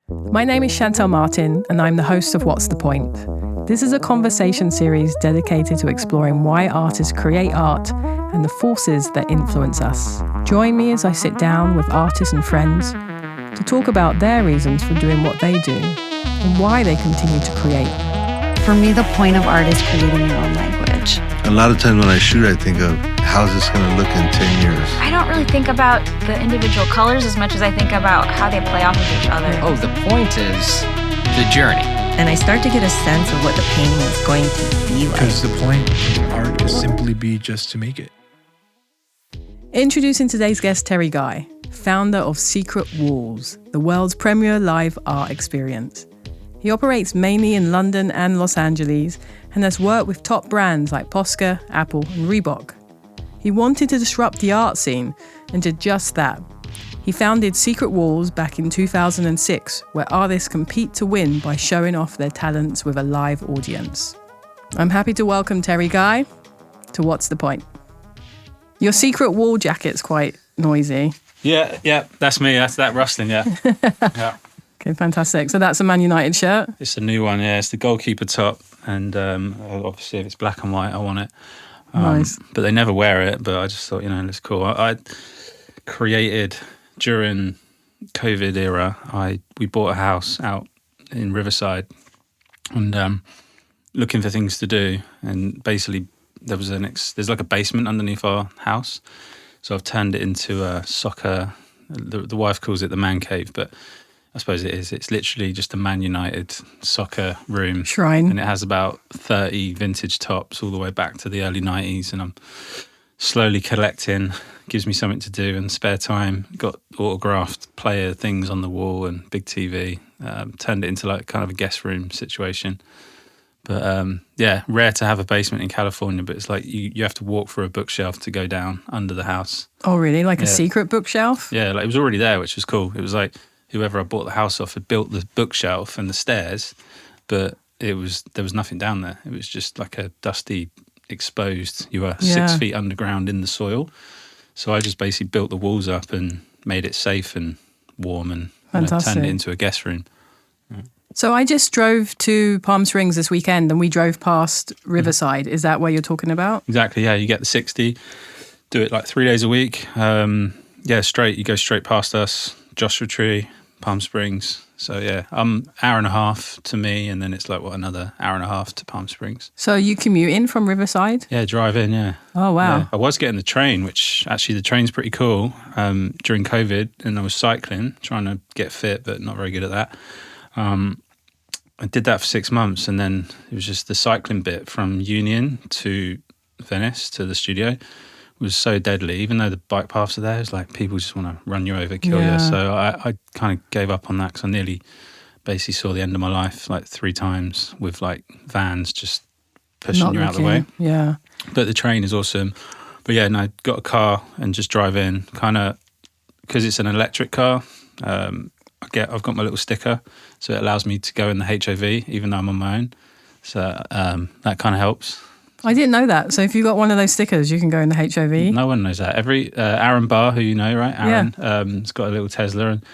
My name is Shantell Martin, and I'm the host of What's the Point? This is a conversation series dedicated to exploring why artists create art and the forces that influence us. Join me as I sit down with artists and friends to talk about their reasons for doing what they do and why they continue to create. For me, the point of art is creating your own language. A lot of times when I shoot, I think of how's this going to look in 10 years? I don't really think about the individual colors as much as I think about how they play off of each other. Oh, the point is the journey. And I start to get a sense of what the painting is going to be like. Because the point of art is simply be just to make it. Introducing today's guest, Terry Guy, founder of Secret Walls, the world's premier live art experience. He operates mainly in London and Los Angeles and has worked with top brands like Posca, Apple and Reebok. He wanted to disrupt the art scene and did just that. He founded Secret Walls back in 2006, where artists compete to win by showing off their talents with a live audience. I'm happy to welcome Terry Guy to What's the Point? Your secret wall jacket's quite noisy. Yeah, that's me. That's that rustling, yeah. Yeah. Okay, fantastic. So that's a Man United shirt? It's a new one, yeah. It's the goalkeeper top, and obviously if it's black and white, I want it. Nice. But they never wear it, but I just thought, it's cool. I created, during COVID era, we bought a house out in Riverside and looking for things to do, and basically there's like a basement underneath our house, so I've turned it into a soccer, the wife calls it the man cave, but I suppose it is. It's literally just a Man United soccer room. Shrine. And it has about 30 vintage tops all the way back to the early 90s. And I'm slowly collecting. Gives me something to do in spare time. Got autographed player things on the wall and big TV. Turned it into like kind of a guest room situation. But rare to have a basement in California, but it's like you have to walk through a bookshelf to go down under the house. Oh, really? Like a secret bookshelf? Yeah, like it was already there, which was cool. It was like whoever I bought the house off had built the bookshelf and the stairs, but there was nothing down there. It was just like a dusty, exposed. You were 6 feet underground in the soil. So I just basically built the walls up and made it safe and warm and turned it into a guest room. Yeah. So I just drove to Palm Springs this weekend and we drove past Riverside. Is that what you're talking about? Exactly, yeah. You get the 60, do it like 3 days a week. You go straight past us, Joshua Tree, Palm Springs. So yeah, hour and a half to me, and then it's like another hour and a half to Palm Springs. So you commute in from Riverside? Yeah, drive in, yeah. Oh wow. Yeah. I was getting the train, which actually the train's pretty cool, during COVID, and I was cycling, trying to get fit, but not very good at that. I did that for 6 months, and then it was just the cycling bit from Union to Venice to the studio was so deadly. Even though the bike paths are there, it's like people just want to run you over, kill you. So I kind of gave up on that because I nearly basically saw the end of my life like 3 times with like vans just pushing you out of the way. Yeah. But the train is awesome. But yeah, no, got a car and just drive in. Kind of because it's an electric car. I've got my little sticker, so it allows me to go in the HOV even though I'm on my own. So that kind of helps. I didn't know that. So if you got one of those stickers, you can go in the HOV. No one knows that. Aaron Barr, who you know, right? Aaron, has got a little Tesla, and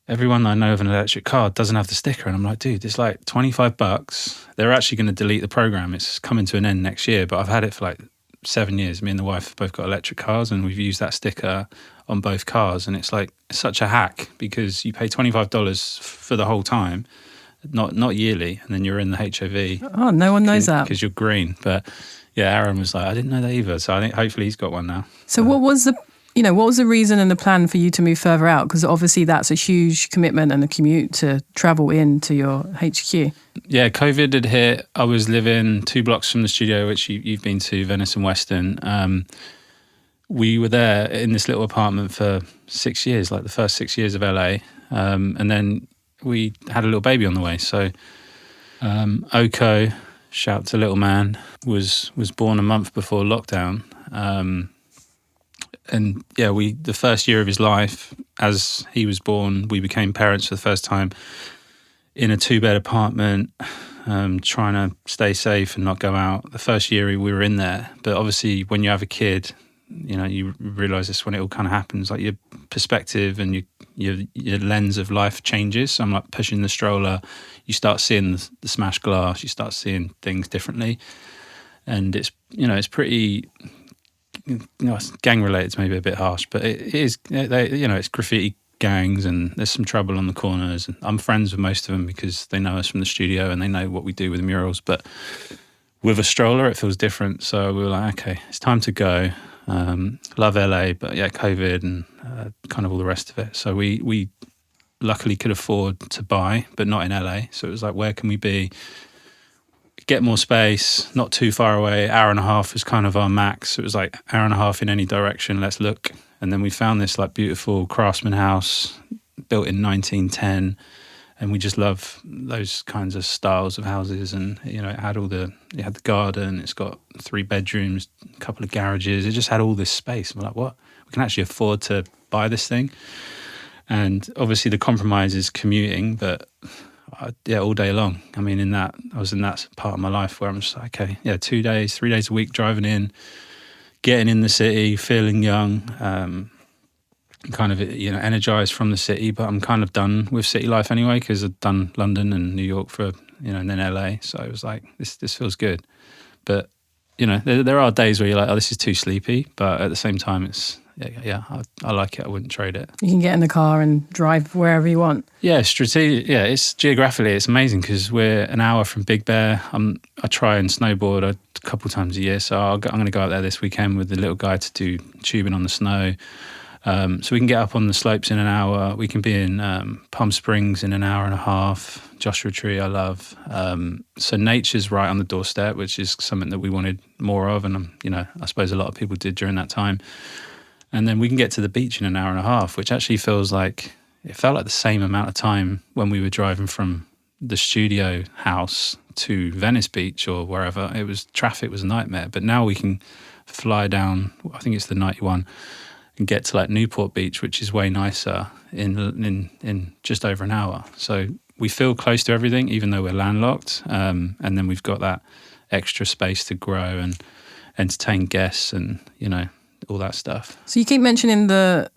everyone I know of an electric car doesn't have the sticker. And I'm like, dude, it's like $25. They're actually going to delete the program. It's coming to an end next year, but I've had it for like 7 years. Me and the wife have both got electric cars, and we've used that sticker on both cars. And it's like such a hack because you pay $25 for the whole time. Not yearly, and then you're in the HOV. Oh, no one knows that. Because you're green. But yeah, Aaron was like, I didn't know that either. So I think hopefully he's got one now. So what was the reason and the plan for you to move further out? Because obviously that's a huge commitment and a commute to travel into your HQ. Yeah, COVID had hit. I was living 2 blocks from the studio, which you've been to, Venice and Weston. We were there in this little apartment for 6 years, like the first 6 years of LA. And then we had a little baby on the way. So Oko, shout to little man, was born a month before lockdown. And yeah, the first year of his life, as he was born, we became parents for the first time in a 2-bed apartment, trying to stay safe and not go out. The first year we were in there, but obviously when you have a kid, you realise this when it all kind of happens, like your perspective and your lens of life changes. So I'm like pushing the stroller, you start seeing the smashed glass, you start seeing things differently, and it's it's pretty. Gang related is maybe a bit harsh, but it is. It's graffiti gangs, and there's some trouble on the corners. And I'm friends with most of them because they know us from the studio and they know what we do with the murals. But with a stroller, it feels different. So we were like, okay, it's time to go. Love LA, but yeah, COVID and kind of all the rest of it. So we luckily could afford to buy, but not in LA. So it was like, where can we be? Get more space, not too far away. Hour and a half was kind of our max. It was like hour and a half in any direction. Let's look. And then we found this like beautiful craftsman house built in 1910. And we just love those kinds of styles of houses. And, it had it had the garden. It's got 3 bedrooms, a couple of garages. It just had all this space. We're like, what? We can actually afford to buy this thing. And obviously the compromise is commuting, but all day long. I mean, I was in that part of my life where I'm just like, okay, 2 days, 3 days a week driving in, getting in the city, feeling young, kind of, energized from the city, but I'm kind of done with city life anyway, because I've done London and New York for, and then LA. So I was like, this feels good. But, there are days where you're like, oh, this is too sleepy. But at the same time, it's, I like it. I wouldn't trade it. You can get in the car and drive wherever you want. Yeah, strategic. Yeah, it's geographically, it's amazing because we're an hour from Big Bear. I try and snowboard a couple times a year, so I'm going to go out there this weekend with the little guy to do tubing on the snow. So we can get up on the slopes in an hour. We can be in Palm Springs in an hour and a half. Joshua Tree, I love. So nature's right on the doorstep, which is something that we wanted more of, and I suppose a lot of people did during that time. And then we can get to the beach in an hour and a half, which actually felt like the same amount of time when we were driving from the studio house to Venice Beach or wherever. Traffic was a nightmare. But now we can fly down, I think it's the 91, and get to like Newport Beach, which is way nicer in just over an hour. So we feel close to everything, even though we're landlocked. And then we've got that extra space to grow and entertain guests and, all that stuff. So you keep mentioning the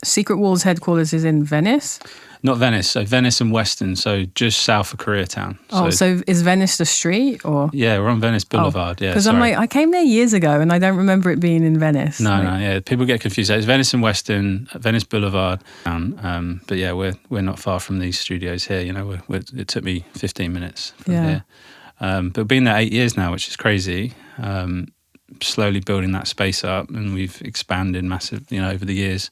Secret Walls headquarters is in Venice? Not Venice, so Venice and Weston, so just south of Koreatown. So is Venice the street or? Yeah, we're on Venice Boulevard, Because I'm like, I came there years ago and I don't remember it being in Venice. No, people get confused. It's Venice and Weston, Venice Boulevard. But yeah, we're not far from these studios here. It took me 15 minutes from here. But we've been there 8 years now, which is crazy. Slowly building that space up, and we've expanded massive, over the years.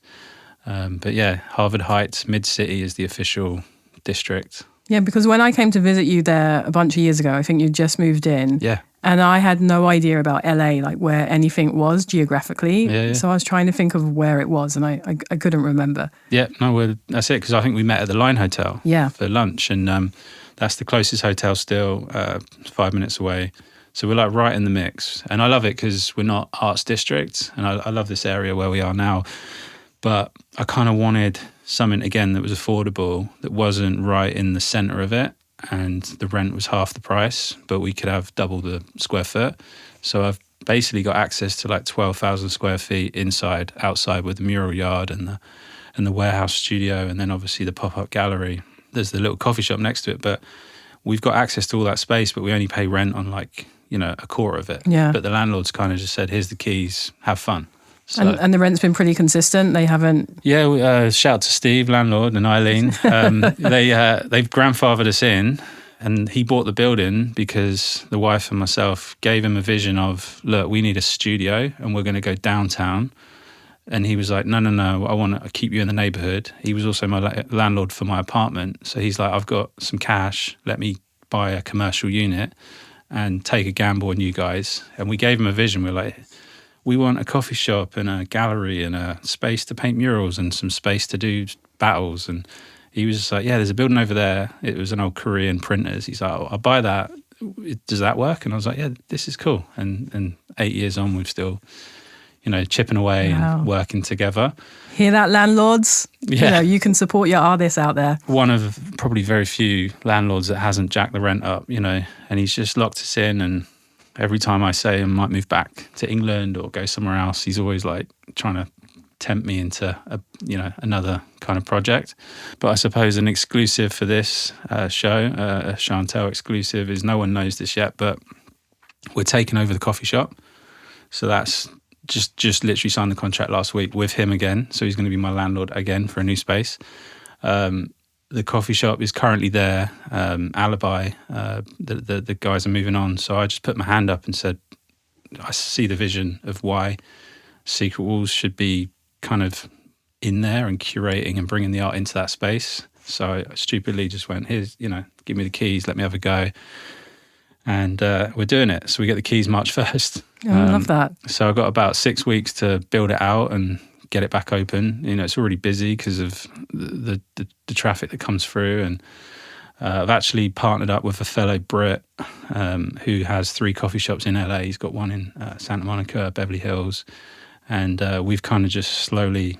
But yeah, Harvard Heights, Mid-City is the official district. Yeah, because when I came to visit you there a bunch of years ago, I think you just moved in. Yeah. And I had no idea about LA, like where anything was geographically. Yeah. So I was trying to think of where it was, and I couldn't remember. Yeah, no, that's it, because I think we met at the Line Hotel for lunch, and that's the closest hotel still, 5 minutes away. So we're like right in the mix. And I love it because we're not arts district, and I love this area where we are now. But I kind of wanted something, again, that was affordable, that wasn't right in the centre of it, and the rent was half the price, but we could have double the square foot. So I've basically got access to like 12,000 square feet inside, outside, with the mural yard and the warehouse studio, and then obviously the pop-up gallery. There's the little coffee shop next to it, but we've got access to all that space, but we only pay rent on like, a quarter of it. Yeah. But the landlord's kind of just said, here's the keys, have fun. So, and the rent's been pretty consistent. They haven't. Yeah, shout out to Steve, landlord, and Eileen. They've grandfathered us in, and he bought the building because the wife and myself gave him a vision of, look, we need a studio, and we're going to go downtown. And he was like, no, I want to keep you in the neighborhood. He was also my landlord for my apartment. So he's like, I've got some cash. Let me buy a commercial unit and take a gamble on you guys. And we gave him a vision. We're like, we want a coffee shop and a gallery and a space to paint murals and some space to do battles. And he was just like, yeah, there's a building over there. It was an old Korean printers. He's like, I'll buy that. Does that work? And I was like, yeah, this is cool. And 8 years on, we've still, chipping away and working together. Hear that, landlords? Yeah. You can support your artists out there. One of probably very few landlords that hasn't jacked the rent up, and he's just locked us in. And every time I say I might move back to England or go somewhere else, he's always like trying to tempt me into another kind of project. But I suppose an exclusive for this show, a Shantell exclusive, is no one knows this yet, but we're taking over the coffee shop. So that's just literally signed the contract last week with him again. So he's going to be my landlord again for a new space. The coffee shop is currently there. Alibi, the guys are moving on. So I just put my hand up and said, I see the vision of why Secret Walls should be kind of in there and curating and bringing the art into that space. So I stupidly just went, here's, give me the keys, let me have a go. And we're doing it. So we get the keys March 1st. Oh, I love that. So I've got about 6 weeks to build it out and get it back open. It's already busy because of the traffic that comes through. And I've actually partnered up with a fellow Brit who has 3 coffee shops in LA. He's got one in Santa Monica, Beverly Hills. And we've kind of just slowly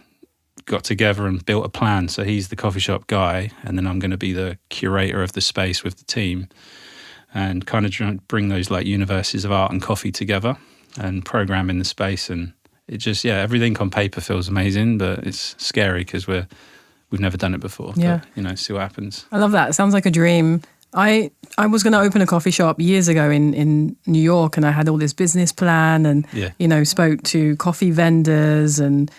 got together and built a plan. So he's the coffee shop guy, and then I'm going to be the curator of the space with the team and kind of try and bring those like universes of art and coffee together and program in the space. And it just, everything on paper feels amazing, but it's scary because we've never done it before. Yeah. But, see what happens. I love that. It sounds like a dream. I was going to open a coffee shop years ago in New York, and I had all this business plan and, spoke to coffee vendors and,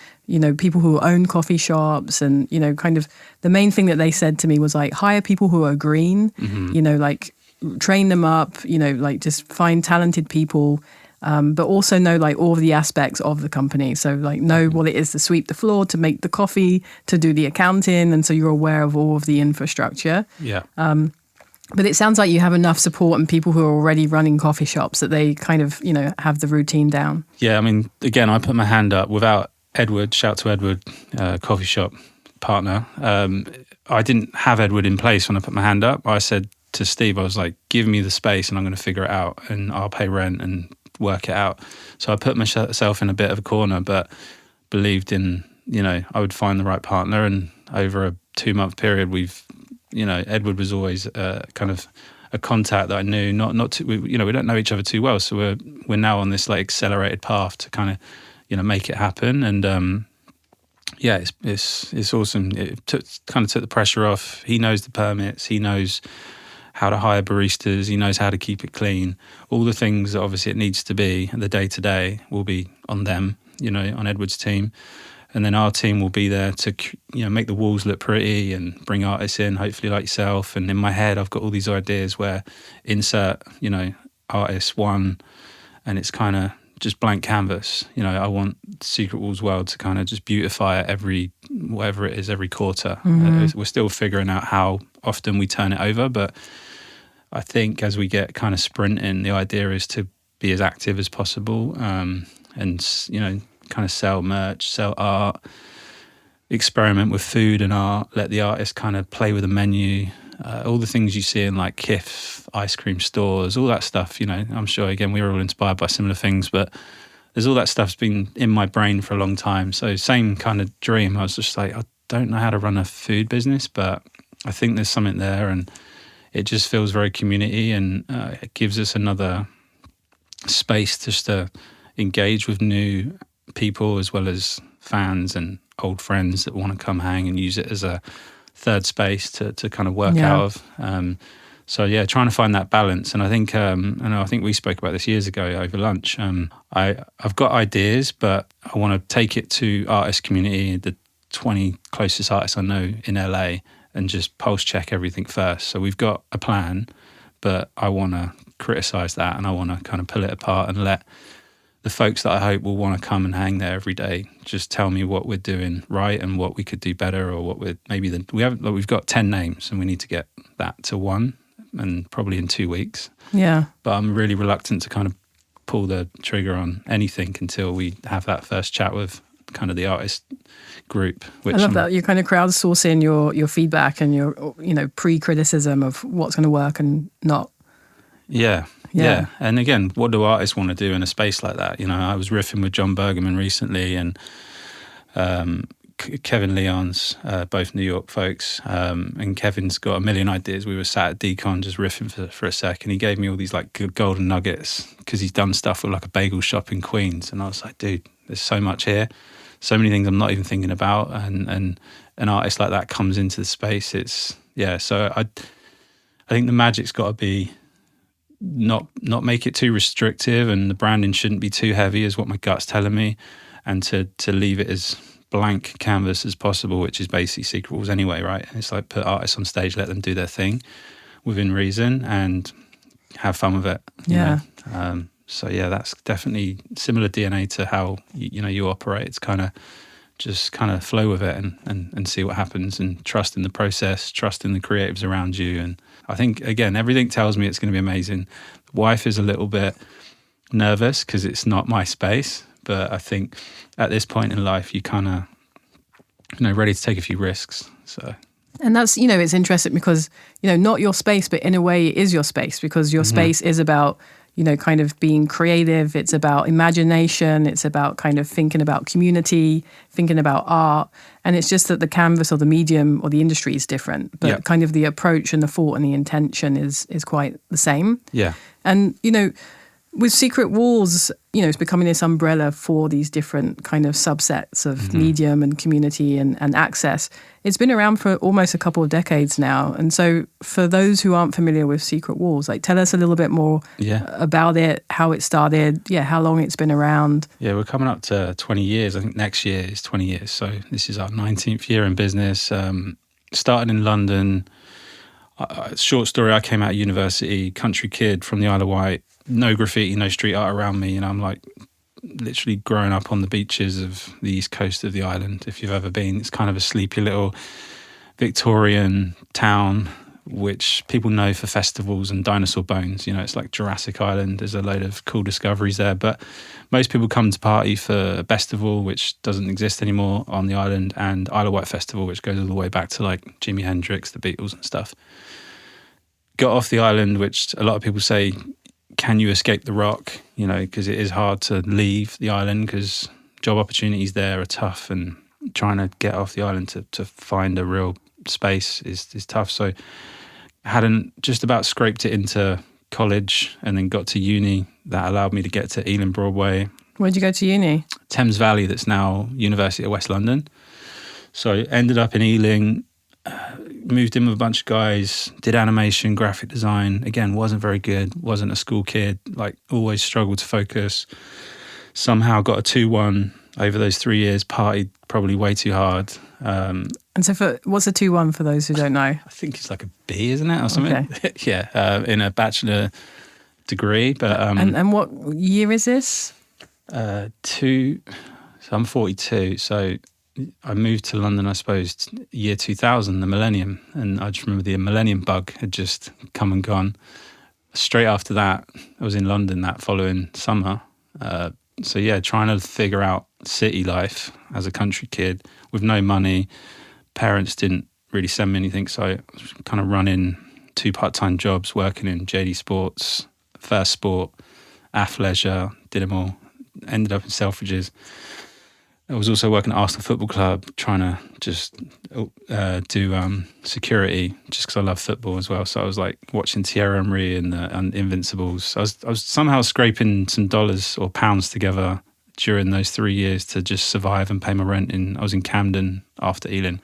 people who own coffee shops and, kind of the main thing that they said to me was like, hire people who are green, like train them up, like just find talented people, but also know like all of the aspects of the company. So like know what it is to sweep the floor, to make the coffee, to do the accounting. And so you're aware of all of the infrastructure. Yeah. But it sounds like you have enough support and people who are already running coffee shops that they kind of, have the routine down. Yeah, I mean, again, I put my hand up without Edward, shout to Edward, coffee shop partner. I didn't have Edward in place when I put my hand up. I said to Steve, I was like, give me the space and I'm going to figure it out and I'll pay rent and work it out. So I put myself in a bit of a corner, but believed in, I would find the right partner. And over a 2-month period, Edward was always kind of a contact that I knew. We don't know each other too well, so we're now on this like accelerated path to kind of make it happen. And it's awesome. It took the pressure off. He knows the permits. He knows how to hire baristas. He knows how to keep it clean. All the things that obviously it needs to be. The day to day will be on them. On Edward's team. And then our team will be there to, make the walls look pretty and bring artists in, hopefully like yourself. And in my head, I've got all these ideas where insert, artist 1, and it's kind of just blank canvas. I want Secret Walls World to kind of just beautify it every quarter. Mm-hmm. We're still figuring out how often we turn it over, but I think as we get kind of sprinting, the idea is to be as active as possible, and kind of sell merch, sell art, experiment with food and art, let the artist kind of play with the menu, all the things you see in like Kif, ice cream stores, all that stuff, I'm sure, again, we were all inspired by similar things, but there's all that stuff's been in my brain for a long time. So same kind of dream. I was just like, I don't know how to run a food business, but I think there's something there, and it just feels very community, and it gives us another space just to engage with new people as well as fans and old friends that want to come hang and use it as a third space to kind of work out of. So trying to find that balance. And I think I think we spoke about this years ago over lunch. I've got ideas, but I want to take it to artist community, the 20 closest artists I know in LA, and just pulse check everything first. So we've got a plan, but I want to criticize that, and I want to kind of pull it apart and let the folks that I hope will want to come and hang there every day just tell me what we're doing right and what we could do better, or what we're we've got 10 names and we need to get that to 1, and probably in 2 weeks. Yeah. But I'm really reluctant to kind of pull the trigger on anything until we have that first chat with kind of the artist group. I love that. You're kind of crowdsourcing your feedback and your pre-criticism of what's going to work and not. Yeah. And again, what do artists want to do in a space like that? I was riffing with John Bergerman recently, and Kevin Leon's, both New York folks, and Kevin's got a million ideas. We were sat at Decon just riffing for a sec, and he gave me all these like good golden nuggets because he's done stuff with like a bagel shop in Queens, and I was like, dude, there's so much here. so many things I'm not even thinking about, and an artist like that comes into the space. It's so I think the magic's got to be not make it too restrictive, and the branding shouldn't be too heavy, is what my gut's telling me, and to leave it as blank canvas as possible, which is basically Secret Walls anyway, right? It's like put artists on stage, let them do their thing within reason, and have fun with it. You know? So yeah, that's definitely similar DNA to how you operate. It's kind of flow with it and see what happens, and trust in the process, trust in the creatives around you. And I think, again, everything tells me it's going to be amazing. The wife is a little bit nervous because it's not my space, but I think at this point in life, you kind of ready to take a few risks. So. And that's, it's interesting because, not your space, but in a way it is your space, because your space is about, kind of being creative. It's about imagination. It's about kind of thinking about community, thinking about art. And it's just that the canvas or the medium or the industry is different, but kind of the approach and the thought and the intention is quite the same. Yeah. And, with Secret Walls, it's becoming this umbrella for these different kind of subsets of medium and community and access. It's been around for almost a couple of decades now. And so for those who aren't familiar with Secret Walls, tell us a little bit more about it, how it started, how long it's been around. Yeah, we're coming up to 20 years. I think next year is 20 years. So this is our 19th year in business. Started in London. Short story, I came out of university, country kid from the Isle of Wight. No graffiti, no street art around me. I'm like literally growing up on the beaches of the east coast of the island. If you've ever been, it's kind of a sleepy little Victorian town, which people know for festivals and dinosaur bones. It's like Jurassic Island. There's a load of cool discoveries there. But most people come to party for Festival, which doesn't exist anymore on the island, and Isle of Wight Festival, which goes all the way back to like Jimi Hendrix, the Beatles and stuff. Got off the island, which a lot of people say, can you escape the rock? Because it is hard to leave the island because job opportunities there are tough, and trying to get off the island to find a real space is tough. So hadn't just about scraped it into college, and then got to uni. That allowed me to get to Ealing Broadway. Where'd you go to uni? Thames Valley, that's now University of West London. So ended up in Ealing, moved in with a bunch of guys, did animation, graphic design. Again, wasn't very good, wasn't a school kid, always struggled to focus. Somehow got a 2-1 over those 3 years, partied probably way too hard. And so what's a 2-1 for those who don't know? I think it's like a B, isn't it, or something? Okay. In a bachelor degree. But and what year is this? So I'm 42, so I moved to London, I suppose, year 2000, the millennium. And I just remember the millennium bug had just come and gone. Straight after that, I was in London that following summer. Trying to figure out city life as a country kid with no money. Parents didn't really send me anything, so I was kind of running 2 part-time jobs, working in JD Sports, First Sport, Athleisure, did them all. Ended up in Selfridges. I was also working at Arsenal Football Club, trying to just do security, just because I love football as well. So I was like watching Thierry Henry and the Invincibles. I was somehow scraping some dollars or pounds together during those 3 years to just survive and pay my rent. I was in Camden after Ealing.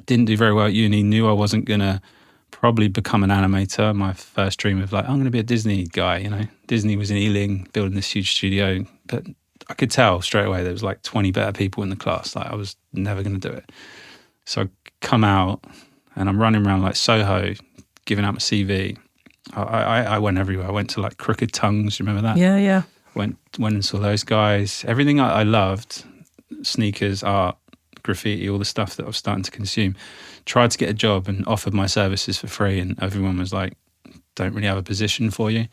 Didn't do very well at uni. Knew I wasn't gonna probably become an animator. My first dream of I'm going to be a Disney guy. Disney was in Ealing, building this huge studio, but I could tell straight away there was 20 better people in the class. I was never going to do it. So I come out and I'm running around Soho, giving out my CV. I went everywhere. I went to Crooked Tongues. You remember that? Yeah. Went and saw those guys. Everything I loved, sneakers, art, graffiti, all the stuff that I was starting to consume. Tried to get a job and offered my services for free, and everyone was like, don't really have a position for you.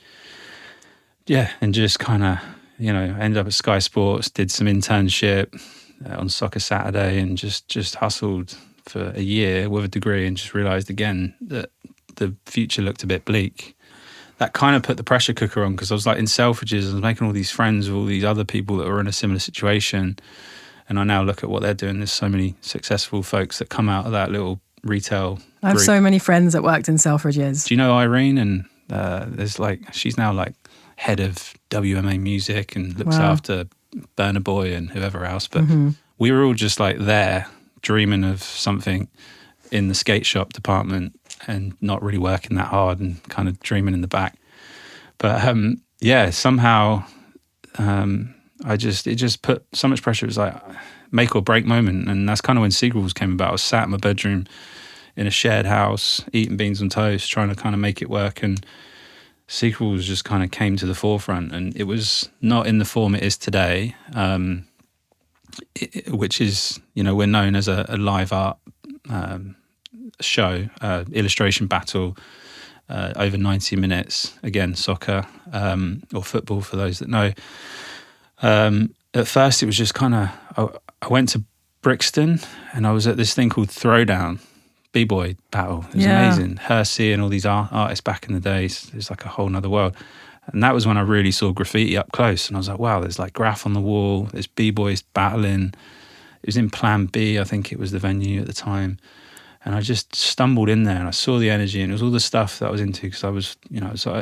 Yeah, and just kind of, ended up at Sky Sports, did some internship on Soccer Saturday, and just hustled for a year with a degree, and just realised again that the future looked a bit bleak. That kind of put the pressure cooker on, because I was in Selfridges, I was making all these friends with all these other people that were in a similar situation, and I now look at what they're doing. There's so many successful folks that come out of that little retail group. I have so many friends that worked in Selfridges. Do you know Irene? And there's she's now head of WMA Music and looks after Burna Boy and whoever else, but we were all just like there dreaming of something in the skate shop department and not really working that hard and kind of dreaming in the back. But somehow it just put so much pressure. It was like make or break moment. And that's kind of when Secret Rules came about. I was sat in my bedroom in a shared house, eating beans on toast, trying to kind of make it work. And Secret Rules just kind of came to the forefront. And it was not in the form it is today, which is, we're known as a live art show, illustration battle, over 90 minutes, again, soccer or football for those that know. At first it was just kind of, I went to Brixton and I was at this thing called Throwdown, B-boy battle. It was amazing. Hersey and all these artists back in the days, it was like a whole nother world. And that was when I really saw graffiti up close. And I was like, wow, there's like graph on the wall, there's B-boys battling. It was in Plan B, I think it was the venue at the time. And I just stumbled in there and I saw the energy, and it was all the stuff that I was into because I was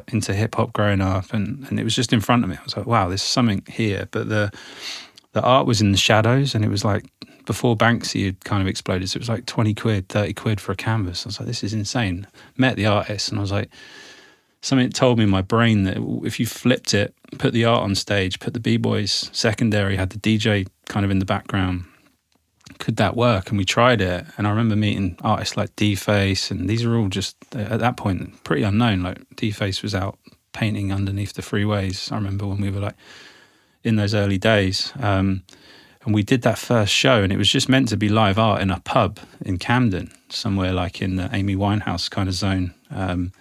into hip hop growing up, and it was just in front of me. I was like, wow, there's something here. But the art was in the shadows, and it was like before Banksy had kind of exploded. So it was like 20 quid, 30 quid for a canvas. I was like, this is insane. Met the artist and I was like, something told me in my brain that if you flipped it, put the art on stage, put the B-boys secondary, had the DJ kind of in the background, could that work? And we tried it. And I remember meeting artists like D-Face, and these are all just, at that point, pretty unknown. Like D-Face was out painting underneath the freeways. I remember when we were like in those early days. And we did that first show, and it was just meant to be live art in a pub in Camden, somewhere like in the Amy Winehouse kind of zone. And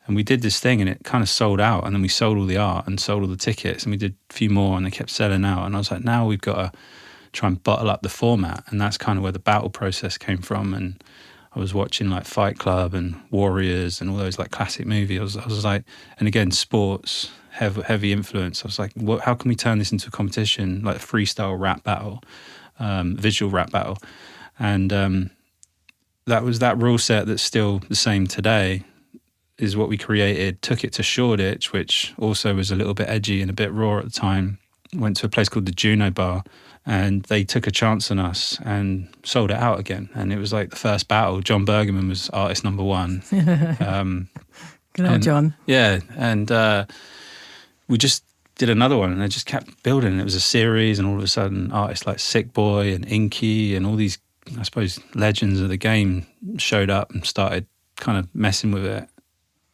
we did this thing and it kind of sold out, and then we sold all the art and sold all the tickets, and we did a few more and they kept selling out. And I was like, now we've got to try and bottle up the format. And that's kind of where the battle process came from. And I was watching like Fight Club and Warriors and all those like classic movies. I was like, and again, sports, heavy influence. I was like, how can we turn this into a competition, like a freestyle rap battle, visual rap battle? And that was that rule set that's still the same today, is what we created, took it to Shoreditch, which also was a little bit edgy and a bit raw at the time. Went to a place called the Juno Bar, and they took a chance on us and sold it out again. And it was like the first battle. John Bergerman was artist number one. Good old John. Yeah, and we just did another one, and they just kept building. And it was a series, and all of a sudden artists like Sick Boy and Inky and all these, I suppose, legends of the game showed up and started kind of messing with it.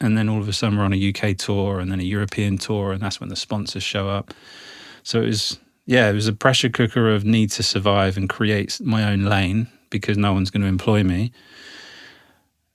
And then all of a sudden we're on a UK tour and then a European tour, and that's when the sponsors show up. So it was a pressure cooker of need to survive and create my own lane because no one's going to employ me,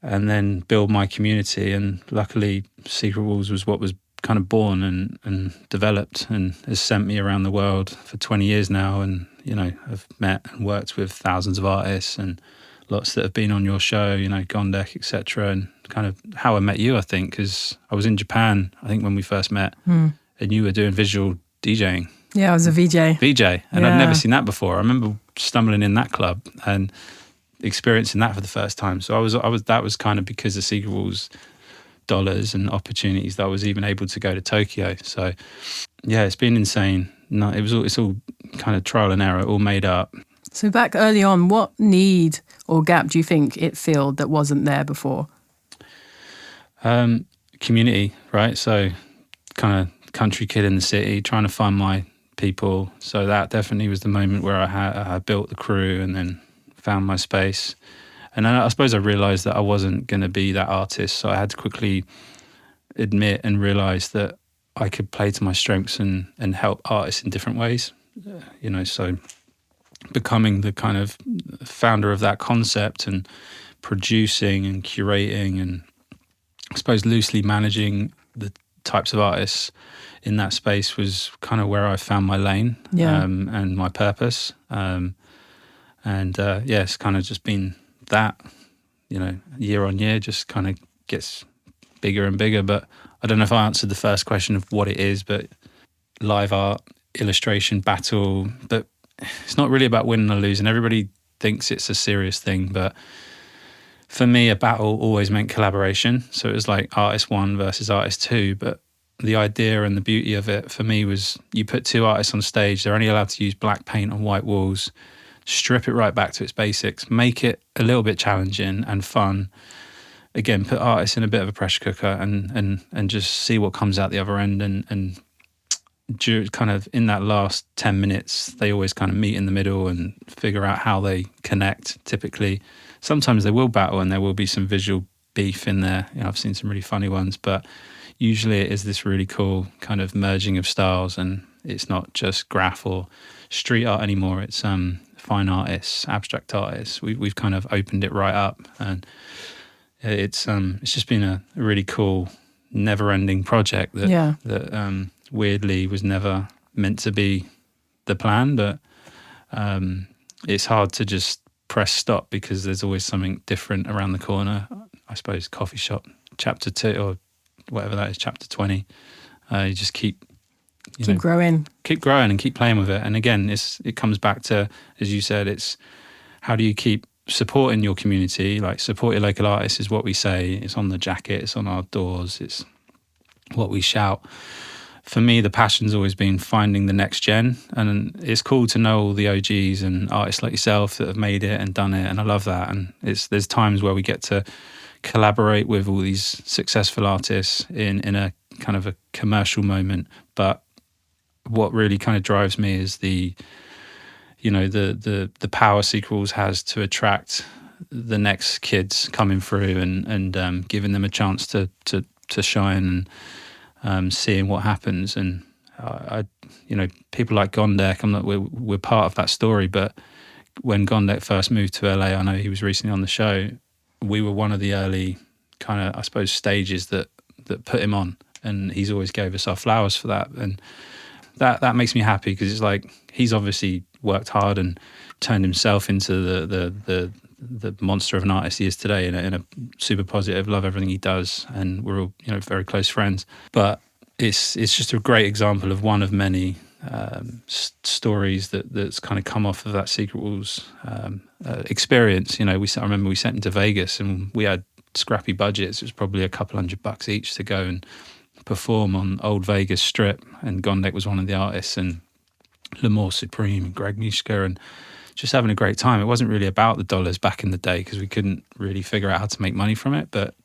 and then build my community. And luckily Secret Rules was what was kind of born and developed and has sent me around the world for 20 years now. And, I've met and worked with thousands of artists and lots that have been on your show, Gondek, etc. And kind of how I met you, I think, because I was in Japan, I think, when we first met, and you were doing visual DJing. Yeah, I was a VJ. And I'd never seen that before. I remember stumbling in that club and experiencing that for the first time. So that was kind of because of Secret Rules dollars and opportunities that I was even able to go to Tokyo. So yeah, it's been insane. No, it's all kind of trial and error, all made up. So back early on, what need or gap do you think it filled that wasn't there before? Community, right? So kind of country kid in the city, trying to find my people. So that definitely was the moment where I built the crew and then found my space. And then I suppose I realised that I wasn't going to be that artist. So I had to quickly admit and realise that I could play to my strengths and help artists in different ways. So becoming the kind of founder of that concept and producing and curating and I suppose loosely managing the types of artists in that space was kind of where I found my lane and my purpose. It's kind of just been that, year on year just kind of gets bigger and bigger. But I don't know if I answered the first question of what it is, but live art, illustration, battle, but it's not really about winning or losing. Everybody thinks it's a serious thing, but for me, a battle always meant collaboration. So it was like artist one versus artist two, but the idea and the beauty of it for me was you put two artists on stage, they're only allowed to use black paint on white walls, strip it right back to its basics, make it a little bit challenging and fun. Again, put artists in a bit of a pressure cooker and just see what comes out the other end. And kind of in that last 10 minutes, they always kind of meet in the middle and figure out how they connect. Typically, sometimes they will battle and there will be some visual beef in there. I've seen some really funny ones, but usually it is this really cool kind of merging of styles, and it's not just graph or street art anymore. It's fine artists, abstract artists. We've kind of opened it right up, and it's just been a really cool, never-ending project that weirdly was never meant to be the plan, but it's hard to just press stop because there's always something different around the corner. I suppose coffee shop chapter 2 or whatever that is, chapter 20. You just keep growing and keep playing with it. And again, it comes back to, as you said, it's how do you keep supporting your community? Like, support your local artists is what we say. It's on the jacket, it's on our doors, it's what we shout. For me, the passion's always been finding the next gen, and it's cool to know all the OGs and artists like yourself that have made it and done it, and I love that. And there's times where we get to collaborate with all these successful artists in a kind of a commercial moment, but what really kind of drives me is the power Secret has to attract the next kids coming through and giving them a chance to shine and seeing what happens. And people like Gondek, we're part of that story, but when Gondek first moved to LA, I know he was recently on the show, we were one of the early kind of, I suppose, stages that put him on, and he's always gave us our flowers for that. And that makes me happy because it's like he's obviously worked hard and turned himself into the monster of an artist he is today in a super positive, love everything he does, and we're all very close friends. But it's just a great example of one of many stories that's kind of come off of that Secret Walls experience. I remember we sent him to Vegas and we had scrappy budgets. It was probably a couple $100 each to go and perform on Old Vegas Strip, and Gondek was one of the artists, and L'Amour Supreme and Greg Mishka, and just having a great time. It wasn't really about the dollars back in the day because we couldn't really figure out how to make money from it, but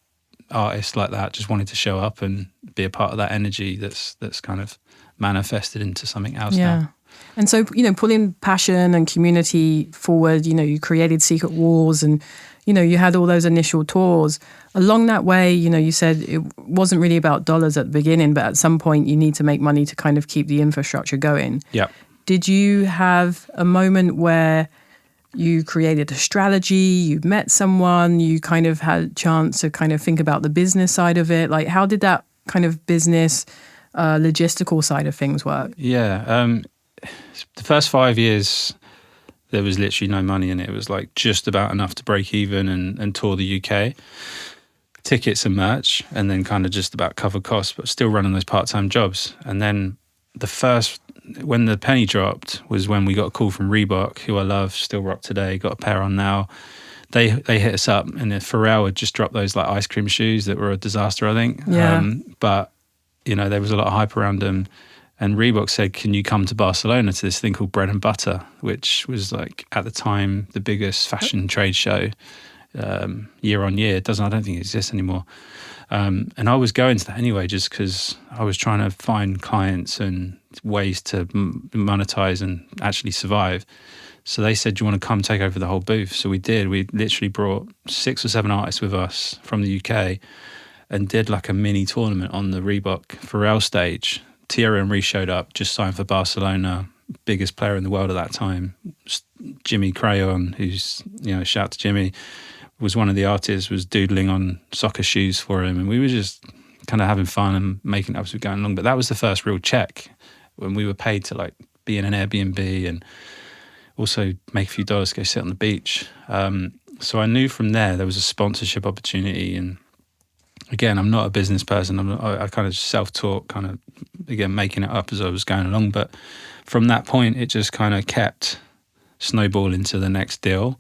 artists like that just wanted to show up and be a part of that energy that's kind of manifested into something else now. And so, pulling passion and community forward, you created Secret Walls and, you had all those initial tours. Along that way, you said it wasn't really about dollars at the beginning, but at some point you need to make money to kind of keep the infrastructure going. Yeah. Did you have a moment where you created a strategy, you met someone, you kind of had a chance to kind of think about the business side of it? Like, how did that kind of business logistical side of things work? Yeah. The first 5 years, there was literally no money in it. It was like just about enough to break even and tour the UK, tickets and merch, and then kind of just about cover costs, but still running those part-time jobs. And then when the penny dropped was when we got a call from Reebok, who I love, still rock today, got a pair on now. They hit us up, and Pharrell had just dropped those like ice cream shoes that were a disaster, I think. Yeah. But there was a lot of hype around them. And Reebok said, can you come to Barcelona to this thing called Bread and Butter, which was like at the time the biggest fashion trade show year on year. I don't think it exists anymore. And I was going to that anyway, just because I was trying to find clients and ways to monetize and actually survive. So they said, do you want to come take over the whole booth? So we did. We literally brought 6 or 7 artists with us from the UK and did like a mini tournament on the Reebok Pharrell stage. Thierry Henry showed up, just signed for Barcelona, biggest player in the world at that time. Jimmy Crayon, who's, shout out to Jimmy, was one of the artists, was doodling on soccer shoes for him. And we were just kind of having fun and making it up as we were going along. But that was the first real check when we were paid to like be in an Airbnb and also make a few dollars to go sit on the beach. So I knew from there was a sponsorship opportunity. And again, I'm not a business person. I kind of just self-taught, kind of, again, making it up as I was going along. But from that point, it just kind of kept snowballing to the next deal.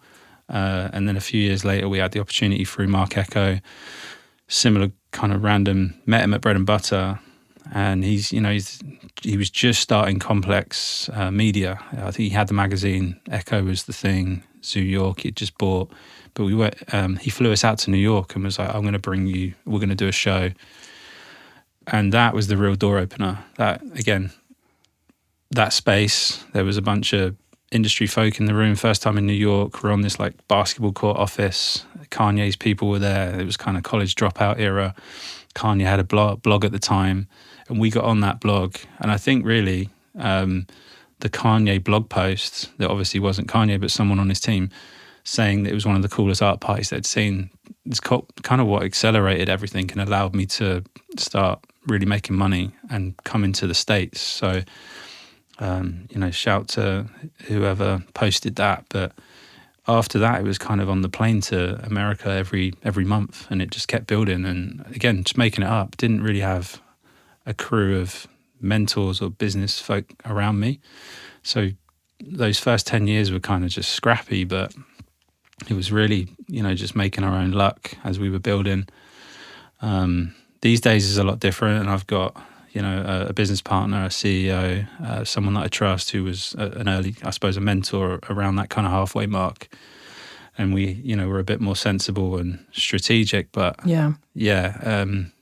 And then a few years later, we had the opportunity through Mark Echo, similar kind of random, met him at Bread and Butter, and he was just starting Complex Media. I think he had the magazine. Echo was the thing. Zoo York he'd just bought, but we went. He flew us out to New York and was like, "I'm going to bring you. We're going to do a show." And that was the real door opener. That again, that space. There was a bunch of industry folk in the room. First time in New York. We're on this like basketball court office. Kanye's people were there. It was kind of college dropout era. Kanye had a blog at the time, and we got on that blog. And I think really the Kanye blog post, that obviously wasn't Kanye, but someone on his team, saying that it was one of the coolest art parties they'd seen, is kind of what accelerated everything and allowed me to start really making money and come into the States. So, shout to whoever posted that. But after that, it was kind of on the plane to America every month, and it just kept building. And again, just making it up. Didn't really have a crew of mentors or business folk around me. So those first 10 years were kind of just scrappy, but it was really, just making our own luck as we were building. These days is a lot different, and I've got, a business partner, a CEO, someone that I trust, who was an early, I suppose, a mentor around that kind of halfway mark. And we, were a bit more sensible and strategic, but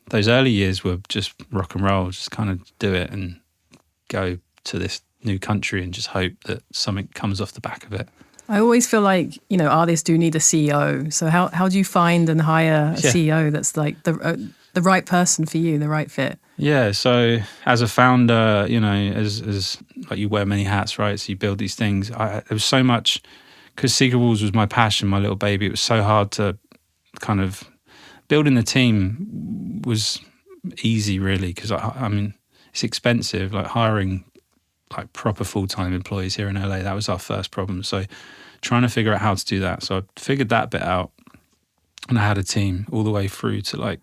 those early years were just rock and roll, just kind of do it and go to this new country and just hope that something comes off the back of it. I always feel like, artists do need a CEO. So how do you find and hire a CEO that's like the right person for you, the right fit? Yeah, so as a founder, as like you wear many hats, right? So you build these things. There was so much, because Secret Walls was my passion, my little baby. It was so hard to kind of building the team was easy, really, because I mean it's expensive. Like hiring like proper full-time employees here in LA, that was our first problem. So trying to figure out how to do that. So I figured that bit out, and I had a team all the way through to like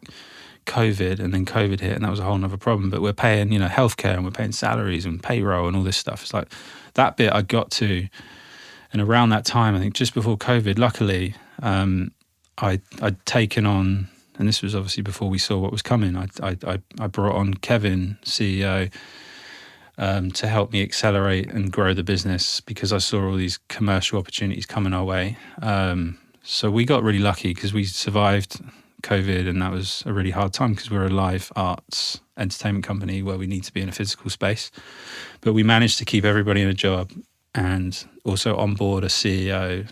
COVID, and then COVID hit, and that was a whole nother problem. But we're paying, healthcare, and we're paying salaries and payroll and all this stuff. It's like that bit I got to, and around that time, I think just before COVID, luckily, I'd taken on, and this was obviously before we saw what was coming. I brought on Kevin, CEO, to help me accelerate and grow the business, because I saw all these commercial opportunities coming our way. So we got really lucky because we survived COVID, and that was a really hard time because we're a live arts entertainment company where we need to be in a physical space. But we managed to keep everybody in a job and also onboard a CEO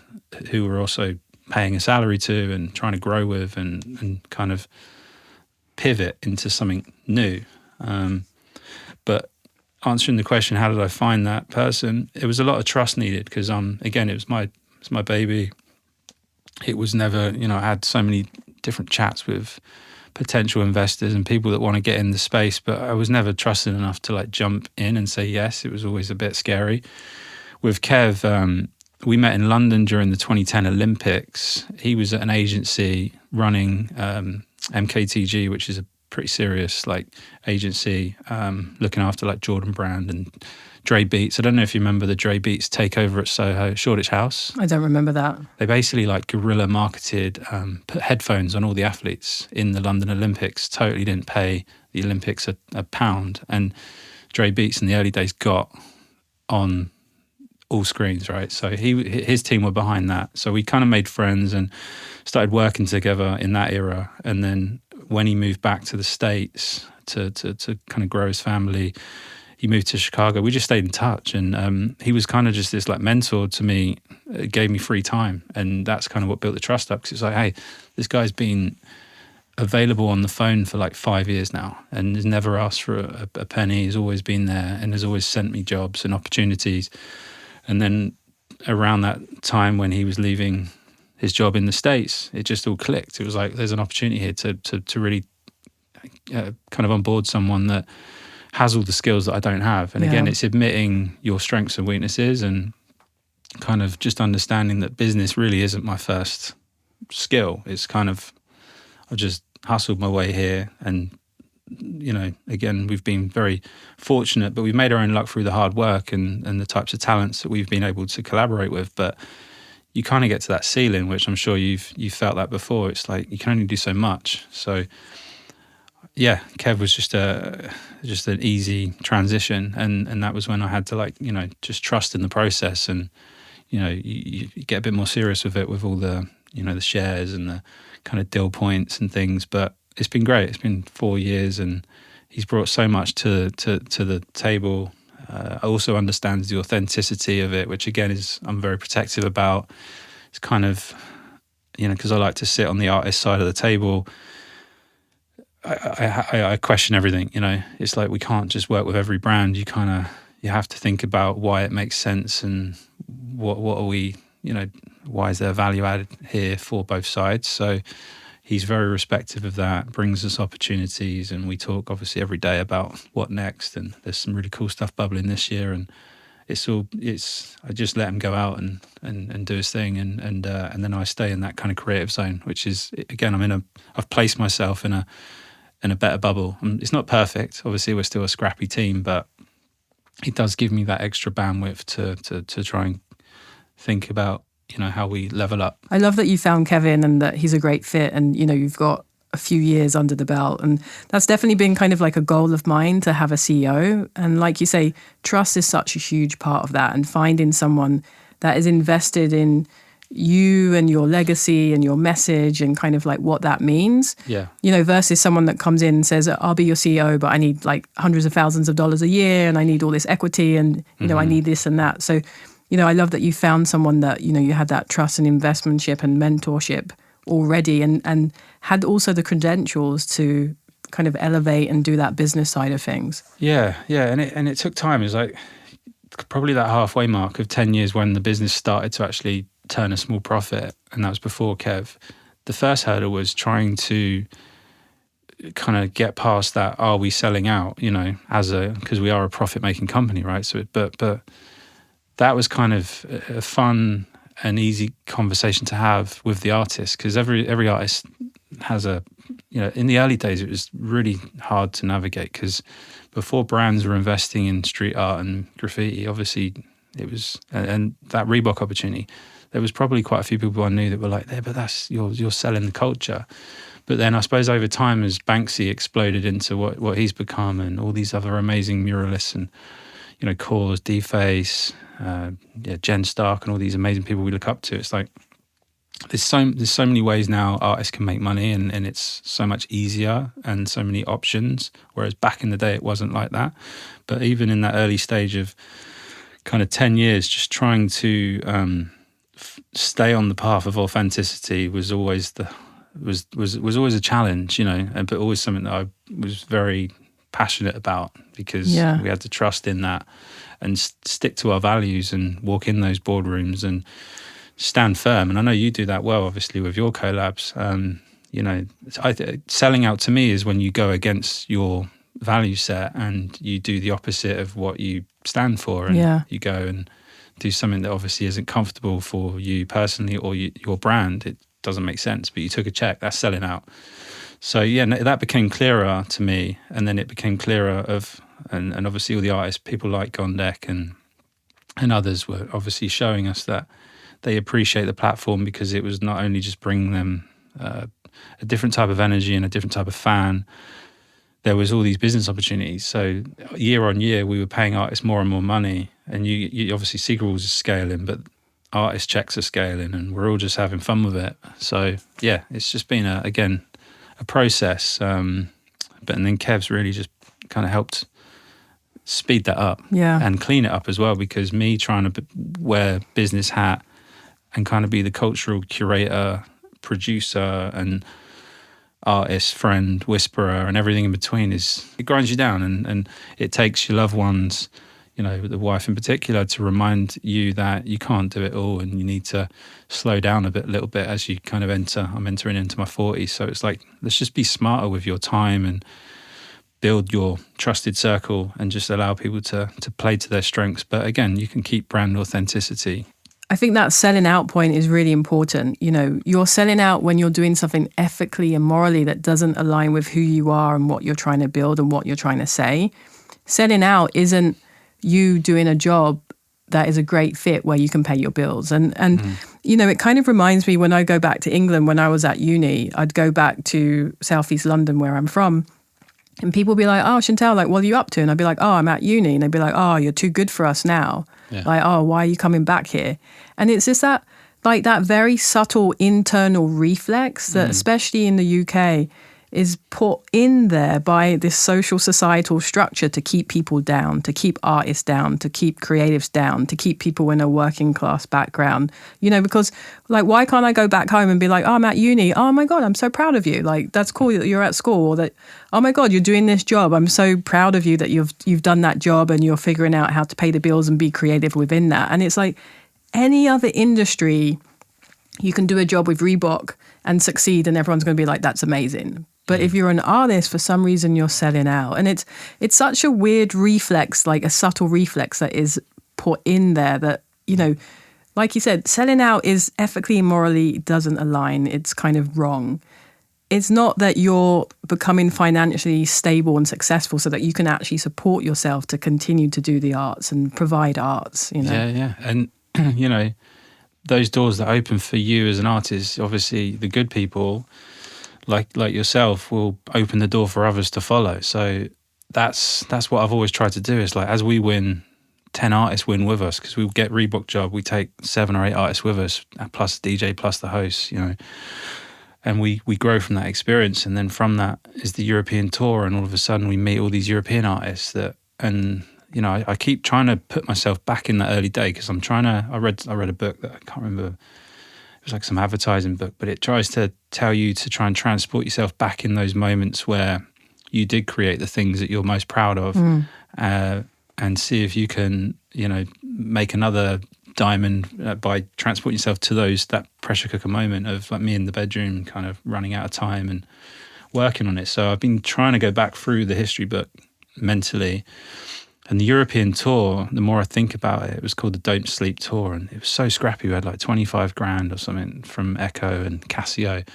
who we're also paying a salary to and trying to grow with and kind of pivot into something new. But answering the question, how did I find that person? It was a lot of trust needed because, again, it was my baby. It was never, I had so many different chats with potential investors and people that want to get in the space, but I was never trusted enough to like jump in and say yes. It was always a bit scary. With Kev, we met in London during the 2010 Olympics. He was at an agency running MKTG, which is a pretty serious like agency, looking after like Jordan Brand and Dre Beats. I don't know if you remember the Dre Beats takeover at Soho, Shoreditch House. I don't remember that. They basically like guerrilla marketed, put headphones on all the athletes in the London Olympics, totally didn't pay the Olympics a pound. And Dre Beats in the early days got on all screens, right? So his team were behind that. So we kind of made friends and started working together in that era. And then when he moved back to the States to kind of grow his family, he moved to Chicago. We just stayed in touch, and he was kind of just this like mentor to me. It gave me free time, and that's kind of what built the trust up. Because it's like, hey, this guy's been available on the phone for like 5 years now, and has never asked for a penny. He's always been there, and has always sent me jobs and opportunities. And then around that time when he was leaving his job in the States, it just all clicked. It was like, there's an opportunity here to really kind of onboard someone that has all the skills that I don't have. And again, it's admitting your strengths and weaknesses and kind of just understanding that business really isn't my first skill. It's kind of, I've just hustled my way here. And, again, we've been very fortunate, but we've made our own luck through the hard work and the types of talents that we've been able to collaborate with. But you kind of get to that ceiling, which I'm sure you've felt that before. It's like you can only do so much. So yeah, Kev was just an easy transition, and that was when I had to, like, you know, just trust in the process, and you know, you get a bit more serious with it, with all the, you know, the shares and the kind of deal points and things. But it's been great. It's been 4 years, and he's brought so much to the table. Also understands the authenticity of it, which again is, I'm very protective about. It's kind of, you know, because I like to sit on the artist side of the table. I question everything, you know. It's like, we can't just work with every brand. You have to think about why it makes sense, and what are we, you know, why is there value added here for both sides. So he's very respectful of that, brings us opportunities, and we talk obviously every day about what next. And there's some really cool stuff bubbling this year, and I just let him go out and do his thing, and then I stay in that kind of creative zone, which is, again, I've placed myself in a better bubble. It's not perfect. Obviously, we're still a scrappy team, but it does give me that extra bandwidth to try and think about, you know, how we level up. I love that you found Kevin and that he's a great fit, and, you know, you've got a few years under the belt, and that's definitely been kind of like a goal of mine, to have a CEO. And like you say, trust is such a huge part of that, and finding someone that is invested in you and your legacy and your message and kind of like what that means. Yeah. You know, versus someone that comes in and says, I'll be your CEO, but I need like hundreds of thousands of dollars a year, and I need all this equity, and, you know, I need this and that. So, you know, I love that you found someone that, you know, you had that trust and investmentship and mentorship already, and had also the credentials to kind of elevate and do that business side of things. Yeah. And it took time. It was like probably that halfway mark of 10 years when the business started to actually turn a small profit, and that was before Kev. The first hurdle was trying to kind of get past that, are we selling out, you know, because we are a profit-making company, right? So, but that was kind of a fun and easy conversation to have with the artist, because every artist has a, you know, in the early days it was really hard to navigate, because before brands were investing in street art and graffiti, obviously it was, and that Reebok opportunity, there was probably quite a few people I knew that were like, "There, but that's you're selling the culture." But then I suppose over time, as Banksy exploded into what he's become, and all these other amazing muralists, and, you know, Cause, Deface, Jen Stark, and all these amazing people we look up to, it's like there's so many ways now artists can make money, and it's so much easier and so many options. Whereas back in the day, it wasn't like that. But even in that early stage of kind of 10 years, just trying to stay on the path of authenticity was always was always a challenge, you know, but always something that I was very passionate about, because we had to trust in that and stick to our values and walk in those boardrooms and stand firm. And I know you do that well, obviously, with your collabs. You know, selling out to me is when you go against your value set and you do the opposite of what you stand for, and you go and do something that obviously isn't comfortable for you personally or your brand. It doesn't make sense, but you took a check. That's selling out. So yeah, that became clearer to me, and then it became clearer of, and obviously all the artists, people like Gondek and others, were obviously showing us that they appreciate the platform, because it was not only just bringing them a different type of energy and a different type of fan. There was all these business opportunities. So year on year, we were paying artists more and more money, and you obviously Secret Rules is scaling, but artist checks are scaling, and we're all just having fun with it. So yeah, it's just been a process. And then Kev's really just kind of helped speed that up and clean it up as well, because me trying to wear business hat and kind of be the cultural curator, producer, and artist, friend, whisperer, and everything in between, it grinds you down, and it takes your loved ones, you know, the wife in particular, to remind you that you can't do it all, and you need to slow down a little bit as you kind of I'm entering into my 40s. So it's like, let's just be smarter with your time and build your trusted circle and just allow people to play to their strengths. But again, you can keep brand authenticity. I think that selling out point is really important. You know, you're selling out when you're doing something ethically and morally that doesn't align with who you are and what you're trying to build and what you're trying to say. Selling out isn't you doing a job that is a great fit where you can pay your bills. And you know, it kind of reminds me, when I go back to England, when I was at uni, I'd go back to Southeast London, where I'm from, And people be like, oh, Shantell, like, what are you up to? And I'd be like, oh, I'm at uni. And they'd be like, oh, you're too good for us now. Yeah. Like, oh, why are you coming back here? And it's just that, like, that very subtle internal reflex that, especially in the UK, is put in there by this social societal structure to keep people down, to keep artists down, to keep creatives down, to keep people in a working class background. You know, because like, why can't I go back home and be like, oh, I'm at uni. Oh my God, I'm so proud of you. Like, that's cool that you're at school. Or that, oh my God, you're doing this job. I'm so proud of you that you've done that job and you're figuring out how to pay the bills and be creative within that. And it's like any other industry, you can do a job with Reebok and succeed and everyone's going to be like, that's amazing. But if you're an artist, for some reason, you're selling out. And it's such a weird reflex, like a subtle reflex that is put in there that, you know, like you said, selling out is ethically and morally doesn't align. It's kind of wrong. It's not that you're becoming financially stable and successful so that you can actually support yourself to continue to do the arts and provide arts, you know. Yeah. And, you know, those doors that open for you as an artist, obviously the good people like yourself will open the door for others to follow. So that's what I've always tried to do, is like, as we win, 10 artists win with us, because we get Reebok job, we take 7 or 8 artists with us, plus the DJ, plus the host, you know, and we grow from that experience. And then from that is the European tour, and all of a sudden we meet all these European artists and you know, I keep trying to put myself back in that early day, because I read a book that I can't remember. It was like some advertising book, but it tries to tell you to try and transport yourself back in those moments where you did create the things that you're most proud of, and see if you can, you know, make another diamond by transporting yourself to that pressure cooker moment of like me in the bedroom, kind of running out of time and working on it. So I've been trying to go back through the history book mentally. And the European tour, the more I think about it, it was called the Don't Sleep Tour. And it was so scrappy. We had like 25 grand or something from Echo and Casio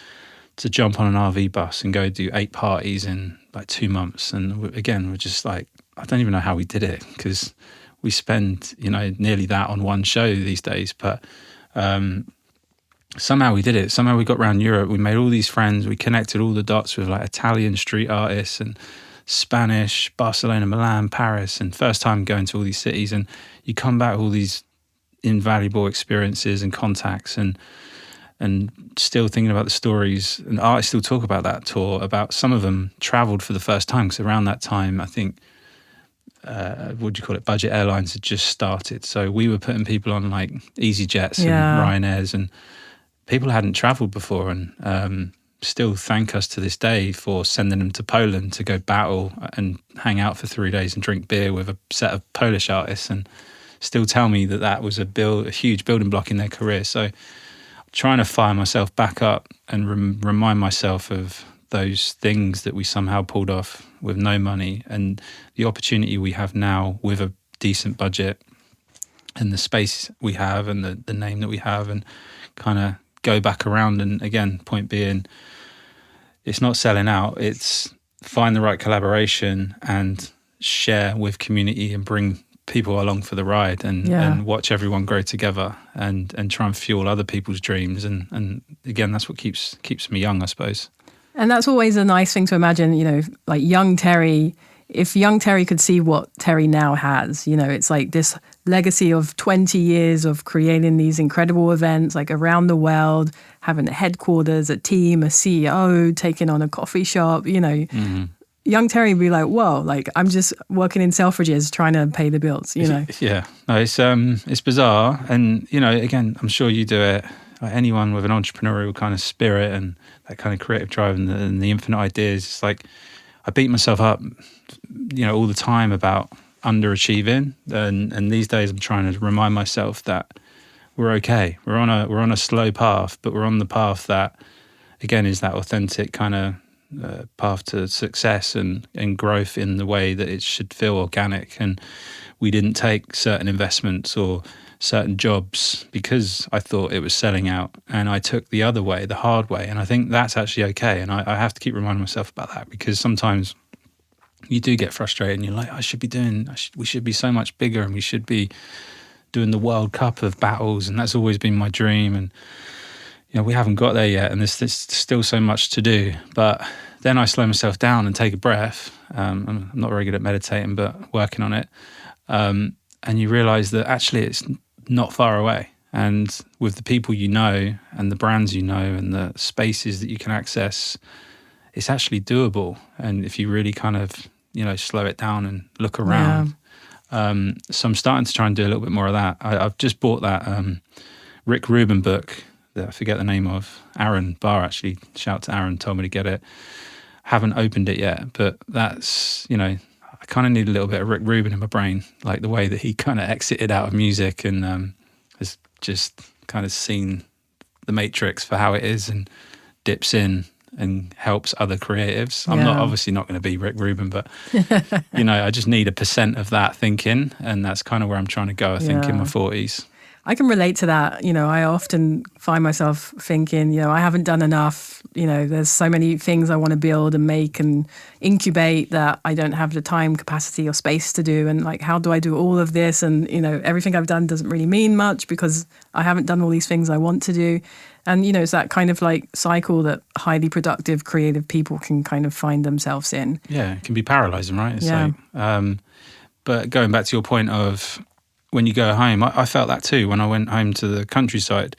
to jump on an RV bus and go do 8 parties in like 2 months. And again, we're just like, I don't even know how we did it, because we spend, you know, nearly that on one show these days. But somehow we did it. Somehow we got around Europe. We made all these friends. We connected all the dots with like Italian street artists and Spanish, Barcelona, Milan, Paris, and first time going to all these cities, and you come back with all these invaluable experiences and contacts, and still thinking about the stories. And artists still talk about that tour, about some of them travelled for the first time, because around that time, I think, what do you call it, budget airlines had just started. So we were putting people on like EasyJets and Ryanairs, and people hadn't travelled before, and still thank us to this day for sending them to Poland to go battle and hang out for 3 days and drink beer with a set of Polish artists, and still tell me that was a huge building block in their career. So trying to fire myself back up and remind myself of those things that we somehow pulled off with no money, and the opportunity we have now with a decent budget and the space we have and the name that we have, and kind of go back around. And again, point being, it's not selling out, it's find the right collaboration and share with community and bring people along for the ride, and watch everyone grow together, and try and fuel other people's dreams. And again, that's what keeps me young, I suppose. And that's always a nice thing to imagine, you know, like young Terry, if young Terry could see what Terry now has, you know, it's like this legacy of 20 years of creating these incredible events like around the world, having a headquarters, a team, a CEO, taking on a coffee shop, you know. Mm-hmm. Young Terry would be like, whoa, like I'm just working in Selfridges trying to pay the bills, you know. Yeah, no, it's bizarre. And, you know, again, I'm sure you do it. Like anyone with an entrepreneurial kind of spirit and that kind of creative drive and the infinite ideas, it's like I beat myself up, you know, all the time about underachieving. And these days I'm trying to remind myself that we're okay. We're on a slow path, but we're on the path that, again, is that authentic kind of path to success and growth in the way that it should feel organic. And we didn't take certain investments or certain jobs because I thought it was selling out, and I took the other way, the hard way. And I think that's actually okay. And I have to keep reminding myself about that, because sometimes you do get frustrated and you're like, we should be so much bigger, and we should be doing the World Cup of battles, and that's always been my dream. And we haven't got there yet, and there's still so much to do. But then I slow myself down and take a breath. I'm not very good at meditating, but working on it. And you realize that actually it's not far away. And with the people you know and the brands you know and the spaces that you can access, it's actually doable. And if you really kind of, slow it down and look around. Yeah. So I'm starting to try and do a little bit more of that. I've just bought that Rick Rubin book that I forget the name of. Aaron Barr, actually, shout to Aaron, told me to get it. Haven't opened it yet, but that's, I kind of need a little bit of Rick Rubin in my brain, like the way that he kind of exited out of music and has just kind of seen the matrix for how it is and dips in and helps other creatives. I'm obviously not going to be Rick Rubin, but I just need 1% of that thinking, and that's kind of where I'm trying to go, I think, in my 40s. I can relate to that. I often find myself thinking, I haven't done enough. There's so many things I want to build and make and incubate that I don't have the time, capacity or space to do. And like, how do I do all of this? And, everything I've done doesn't really mean much because I haven't done all these things I want to do. And, it's that kind of like cycle that highly productive, creative people can kind of find themselves in. Yeah, it can be paralyzing, right? It's like, but going back to your point of, when you go home, I felt that too when I went home to the countryside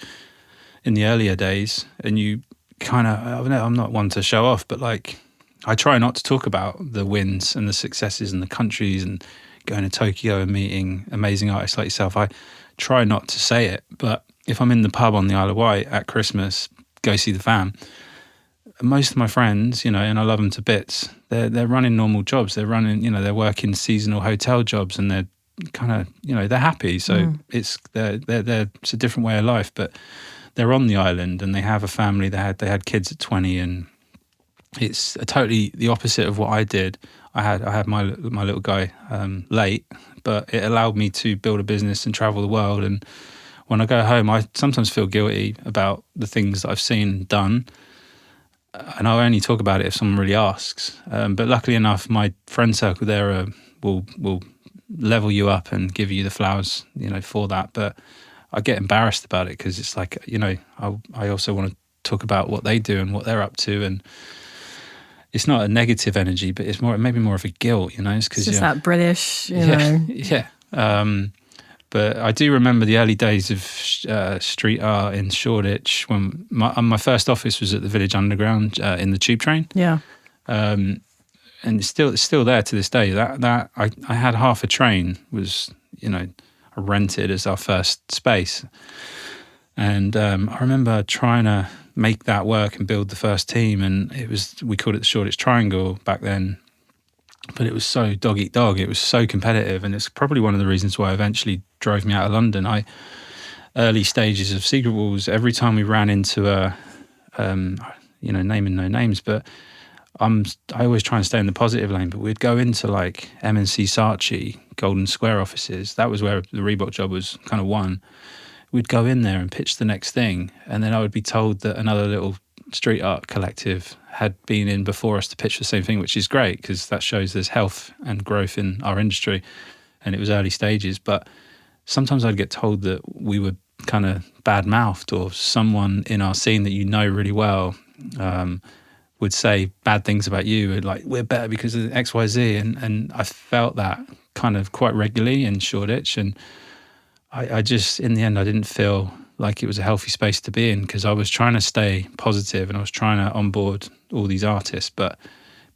in the earlier days. And you kind of, I'm not one to show off, but like I try not to talk about the wins and the successes and the countries and going to Tokyo and meeting amazing artists like yourself. I try not to say it, but if I'm in the pub on the Isle of Wight at Christmas, go see the fam, most of my friends, and I love them to bits, they're running normal jobs. They're running, they're working seasonal hotel jobs and they're kind of, they're happy. So it's it's a different way of life, but they're on the island and they have a family. They had kids at 20, and it's totally the opposite of what I did. I had my little guy late, but it allowed me to build a business and travel the world. And when I go home, I sometimes feel guilty about the things that I've seen and done. And I'll only talk about it if someone really asks. But luckily enough, my friend circle there will level you up and give you the flowers, for that. But I get embarrassed about it because it's like, I also want to talk about what they do and what they're up to. And it's not a negative energy, but it's maybe more of a guilt, It's just that British, Yeah. But I do remember the early days of street art in Shoreditch when my first office was at the Village Underground in the tube train. Yeah. And it's still there to this day. That I had half a train was, rented as our first space. And I remember trying to make that work and build the first team. And we called it the Shoreditch Triangle back then. But it was so dog eat dog. It was so competitive. And it's probably one of the reasons why eventually drove me out of London. Early stages of Secret Walls, every time we ran into naming no names, but I always try and stay in the positive lane, but we'd go into like M&C Saatchi, Golden Square offices. That was where the Reebok job was kind of won. We'd go in there and pitch the next thing. And then I would be told that another little street art collective had been in before us to pitch the same thing, which is great because that shows there's health and growth in our industry. And it was early stages. But sometimes I'd get told that we were kind of bad-mouthed, or someone in our scene that really well would say bad things about you, like we're better because of X, Y, Z, and I felt that kind of quite regularly in Shoreditch, and I just, in the end, I didn't feel like it was a healthy space to be in because I was trying to stay positive and I was trying to onboard all these artists, but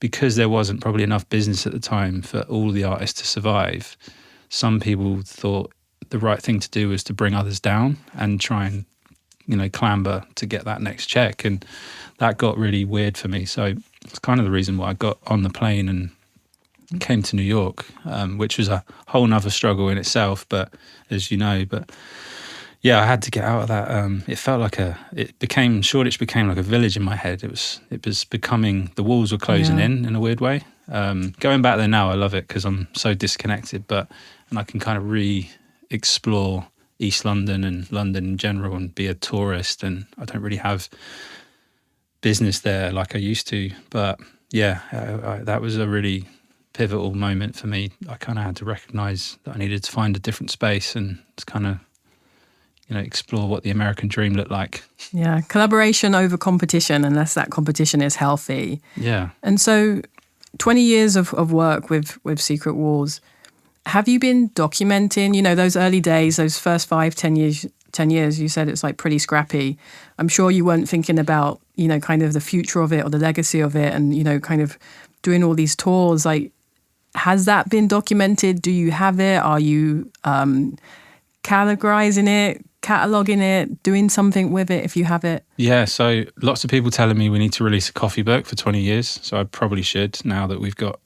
because there wasn't probably enough business at the time for all the artists to survive, some people thought the right thing to do was to bring others down and try and clamber to get that next check, and that got really weird for me. So it's kind of the reason why I got on the plane and came to New York, which was a whole nother struggle in itself, but as you know, but yeah, I had to get out of that. It felt like Shoreditch became like a village in my head. It was becoming, the walls were closing in a weird way. Going back there now, I love it because I'm so disconnected, and I can kind of re-explore East London and London in general and be a tourist, and I don't really have business there like I used to. But yeah, that was a really pivotal moment for me. I kind of had to recognize that I needed to find a different space, and it's kind of, explore what the American dream looked like. Yeah, collaboration over competition, unless that competition is healthy. Yeah. And so 20 years of work with Secret Wars. Have you been documenting, those early days, those first 10 years, you said it's like pretty scrappy. I'm sure you weren't thinking about, kind of the future of it or the legacy of it and, kind of doing all these tours. Like, has that been documented? Do you have it? Are you categorizing it, cataloging it, doing something with it if you have it? Yeah, so lots of people telling me we need to release a coffee book for 20 years. So I probably should, now that we've got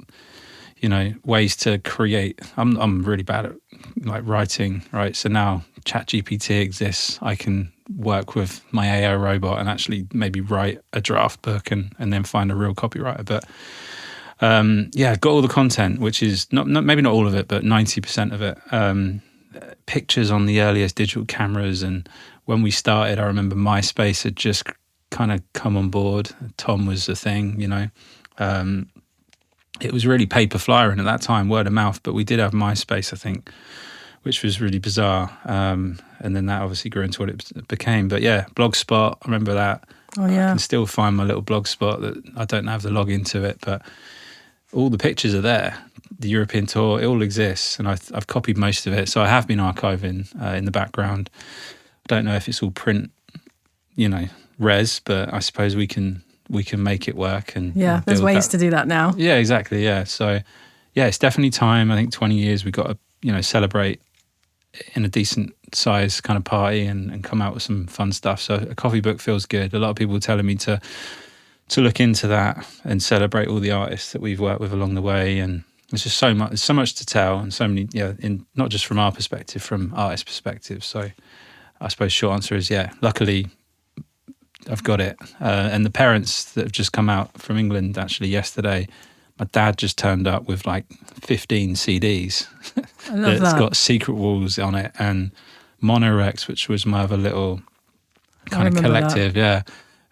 ways to create. I'm really bad at like writing, right? So now ChatGPT exists. I can work with my AI robot and actually maybe write a draft book and then find a real copywriter. But I've got all the content, which is not maybe not all of it, but 90% of it. Pictures on the earliest digital cameras, and when we started, I remember MySpace had just kind of come on board. Tom was the thing, it was really paper flyering at that time, word of mouth, but we did have MySpace, I think, which was really bizarre. And then that obviously grew into what it became. But yeah, Blogspot, I remember that. Oh, yeah. I can still find my little Blogspot that I don't have the login to it, but all the pictures are there. The European tour, it all exists, and I've copied most of it. So I have been archiving in the background. I don't know if it's all print, res, but I suppose we can make it work. And there's ways to do that now. Yeah, exactly. Yeah. So yeah, it's definitely time. I think 20 years we've got to, celebrate in a decent size kind of party and come out with some fun stuff. So a coffee book feels good. A lot of people are telling me to look into that and celebrate all the artists that we've worked with along the way. And there's just so much to tell, and so many, in not just from our perspective, from artist perspective. So I suppose short answer is luckily I've got it. And the parents that have just come out from England actually yesterday, my dad just turned up with like 15 CDs. I love that's that. got Secret Walls on it and Monorex, which was my other little kind of collective. That. Yeah.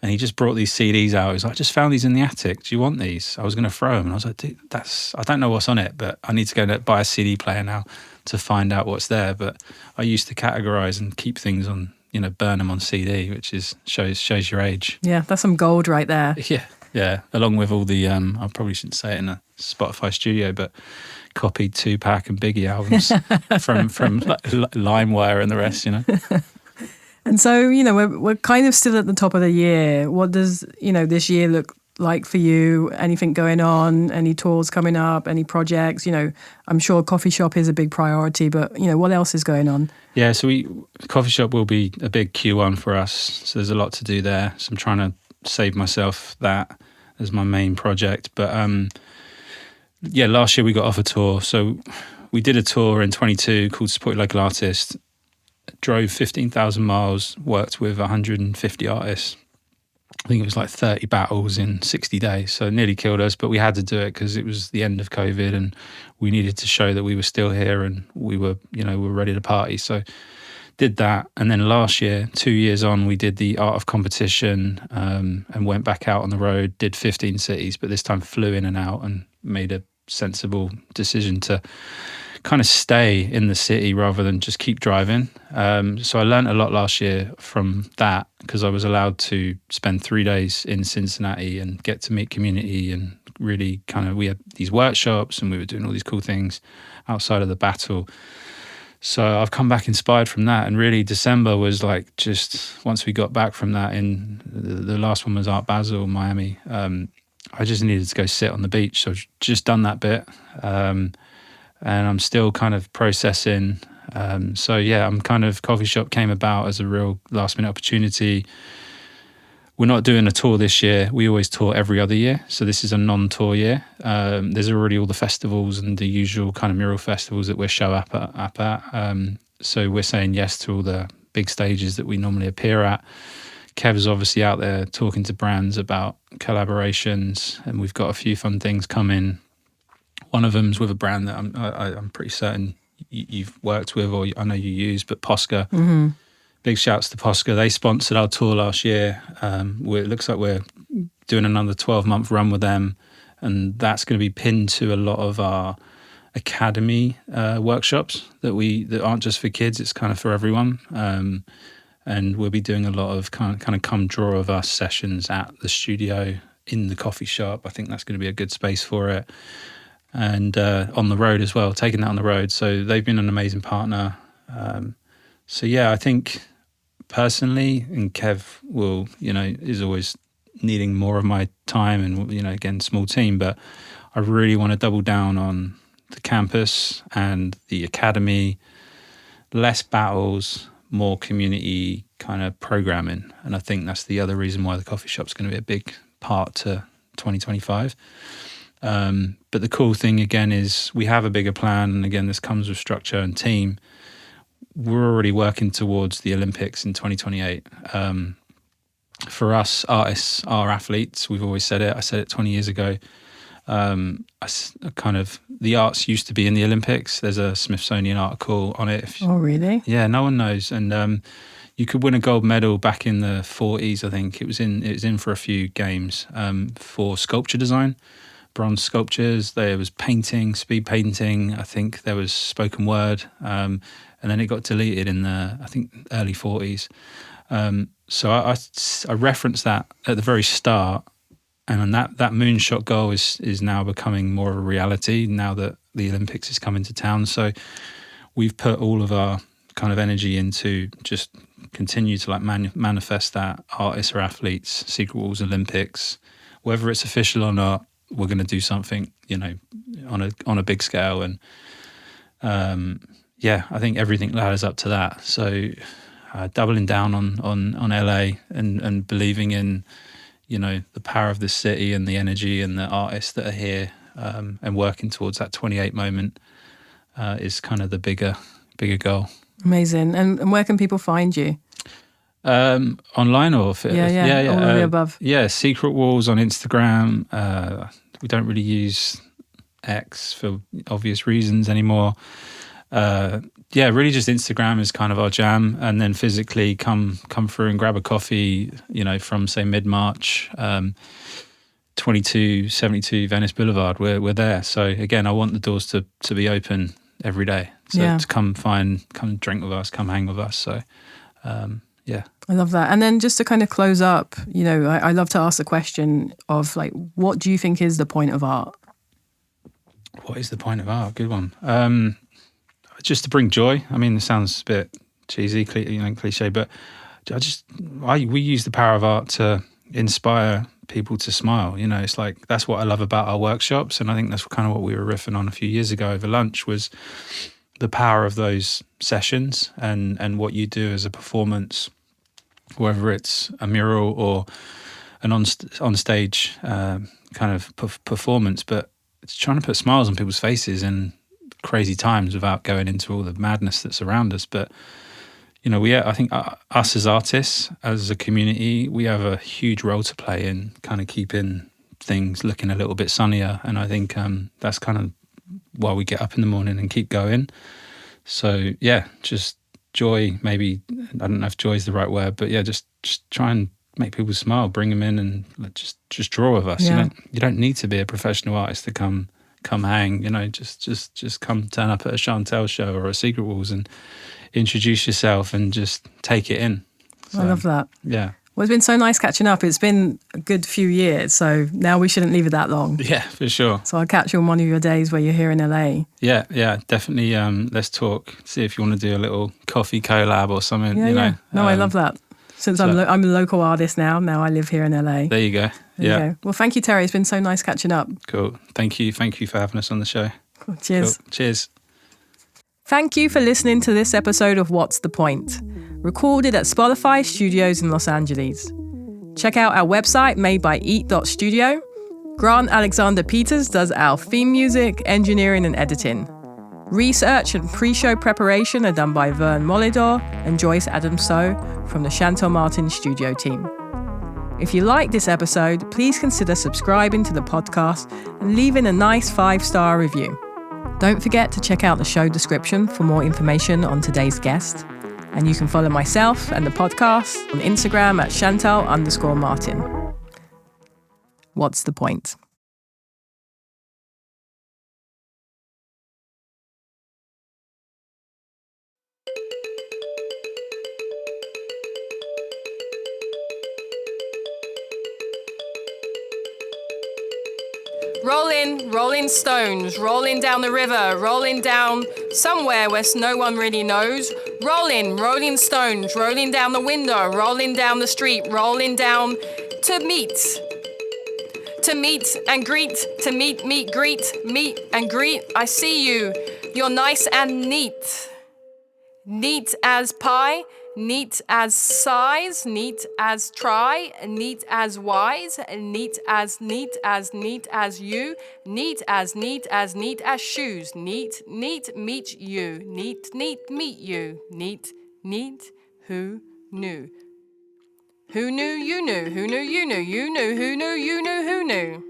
And he just brought these CDs out. He was like, I just found these in the attic. Do you want these? I was going to throw them. And I was like, dude, I don't know what's on it, but I need to go buy a CD player now to find out what's there. But I used to categorize and keep things on, burn them on CD, which shows your age. Yeah, that's some gold right there. Yeah. Along with all the, I probably shouldn't say it in a Spotify studio, but copied Tupac and Biggie albums from LimeWire and the rest, And so, we're kind of still at the top of the year. What does, this year look like for you? Anything going on? Any tours coming up? Any projects? I'm sure coffee shop is a big priority, but, what else is going on? Yeah, so coffee shop will be a big Q1 for us. So there's a lot to do there. So I'm trying to save myself that as my main project. But last year we got off a tour. So we did a tour in 22 called Support Your Local Artist. Drove 15,000 miles, worked with 150 artists. I think it was like 30 battles in 60 days. So it nearly killed us, but we had to do it because it was the end of COVID and we needed to show that we were still here and we were ready to party. So did that. And then last year, 2 years on, we did the Art of Competition and went back out on the road, did 15 cities, but this time flew in and out and made a sensible decision to kind of stay in the city rather than just keep driving. So I learned a lot last year from that because I was allowed to spend 3 days in Cincinnati and get to meet community and really we had these workshops and we were doing all these cool things outside of the battle. So I've come back inspired from that. And really December was like just once we got back from that the last one was Art Basel, Miami. I just needed to go sit on the beach. So I've just done that bit. And I'm still kind of processing. I'm coffee shop came about as a real last minute opportunity. We're not doing a tour this year. We always tour every other year. So this is a non-tour year. There's already all the festivals and the usual kind of mural festivals that we're show up at. So we're saying yes to all the big stages that we normally appear at. Kev's obviously out there talking to brands about collaborations, and we've got a few fun things coming. One of them's with a brand that I'm pretty certain you've worked with or I know you use, but Posca. Mm-hmm. Big shouts to Posca. They sponsored our tour last year. It looks like we're doing another 12-month run with them, and that's going to be pinned to a lot of our academy workshops that aren't just for kids. It's kind of for everyone. And we'll be doing a lot of kind of come draw of us sessions at the studio, in the coffee shop. I think that's going to be a good space for it. And on the road as well, taking that on the road. So they've been an amazing partner. So yeah, I think personally, and Kev will, is always needing more of my time, and again, small team, but I really want to double down on the campus and the academy, less battles, more community kind of programming. And I think that's the other reason why the coffee shop's going to be a big part to 2025. But the cool thing again is we have a bigger plan, and again, this comes with structure and team. We're already working towards the Olympics in 2028. For us artists, our athletes, we've always said it. I said it 20 years ago. The arts used to be in the Olympics. There's a Smithsonian article on it. Oh, really? Yeah, no one knows. And you could win a gold medal back in the 40s, I think. It was in for a few games for sculpture design, bronze sculptures. There was painting, speed painting. I think there was spoken word. And then it got deleted in the, I think, early 40s. So I referenced that at the very start. And that moonshot goal is now becoming more of a reality now that the Olympics is coming to town. So we've put all of our kind of energy into just continue to manifest that artists or athletes, Secret Walls Olympics, whether it's official or not, we're going to do something, on a big scale. And I think everything ladders up to that. So doubling down on LA and believing in, the power of the city and the energy and the artists that are here, and working towards that 28 moment is kind of the bigger goal. Amazing. And where can people find you? Online or? All of the above. Yeah, Secret Walls on Instagram. We don't really use X for obvious reasons anymore. Really just Instagram is kind of our jam, and then physically come through and grab a coffee, from say mid-March, 2272 Venice Boulevard. We're there. So again, I want the doors to be open every day. So to come drink with us, come hang with us. So I love that. And then just to kind of close up, I love to ask the question of what do you think is the point of art? What is the point of art? Good one. Just to bring joy. I mean, it sounds a bit cheesy, cliche, but we use the power of art to inspire people to smile. It's that's what I love about our workshops, and I think that's kind of what we were riffing on a few years ago over lunch, was the power of those sessions and what you do as a performance, whether it's a mural or an on stage kind of performance, but it's trying to put smiles on people's faces in crazy times without going into all the madness that's around us. But I think us as artists, as a community, we have a huge role to play in kind of keeping things looking a little bit sunnier. And I think that's kind of why we get up in the morning and keep going. So just joy. Maybe I don't know if joy is the right word, but just try and make people smile, bring them in, and just draw with us. Yeah. You don't need to be a professional artist to come hang, just come turn up at a Shantell show or a Secret Walls and introduce yourself and just take it in. So, I love that. Yeah. Well, it's been so nice catching up. It's been a good few years, so now we shouldn't leave it that long. Yeah, for sure. So I'll catch you on one of your days where you're here in LA. Yeah, definitely. Let's talk. See if you want to do a little coffee collab or something. Yeah. No, I love that. Since I'm a local artist now I live here in LA. There you go. There you go. Well, thank you, Terry. It's been so nice catching up. Cool. Thank you for having us on the show. Cool. Cheers. Cool. Cheers. Thank you for listening to this episode of What's the Point? Recorded at Spotify Studios in Los Angeles. Check out our website made by eat.studio. Grant Alexander Peters does our theme music, engineering and editing. Research and pre-show preparation are done by Vern Molidor and Joyce Adams-So from the Shantell Martin studio team. If you like this episode, please consider subscribing to the podcast and leaving a nice 5-star review. Don't forget to check out the show description for more information on today's guest. And you can follow myself and the podcast on Instagram at Shantell_Martin. What's the point? Rolling stones, rolling down the river, rolling down somewhere where no one really knows. Rolling stones, rolling down the window, rolling down the street, rolling down to meet and greet, to meet, greet and greet. I see you, you're nice and neat. Neat as pie, neat as size, neat as try, neat as wise, neat as you, neat as neat as shoes, neat meet you, neat meet you, neat who knew. Who knew you knew, who knew you knew, you knew who knew you knew who knew.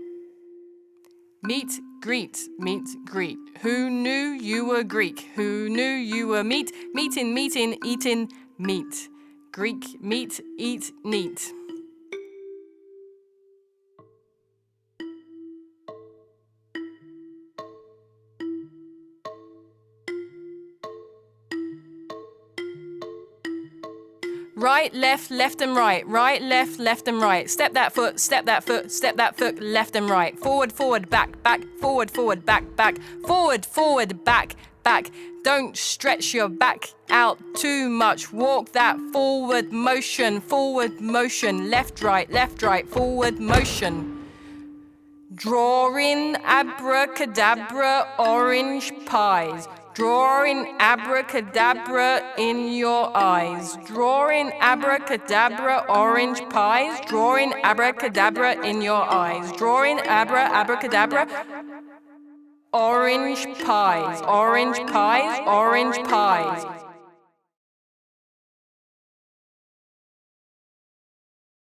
Meet, greet, who knew you were Greek, who knew you were meeting, eating, meat. Greek, meet, eat, neat. Right, left and right, left and right. Step that foot, step that foot, left and right. Forward, back, forward, back, forward, back. Don't stretch your back out too much. Walk that forward motion, left, right, forward motion. Drawing abracadabra orange pies. Drawing abracadabra in your eyes. Drawing abracadabra orange pies. Drawing abracadabra in your eyes. Drawing abracadabra orange pies. Orange pies.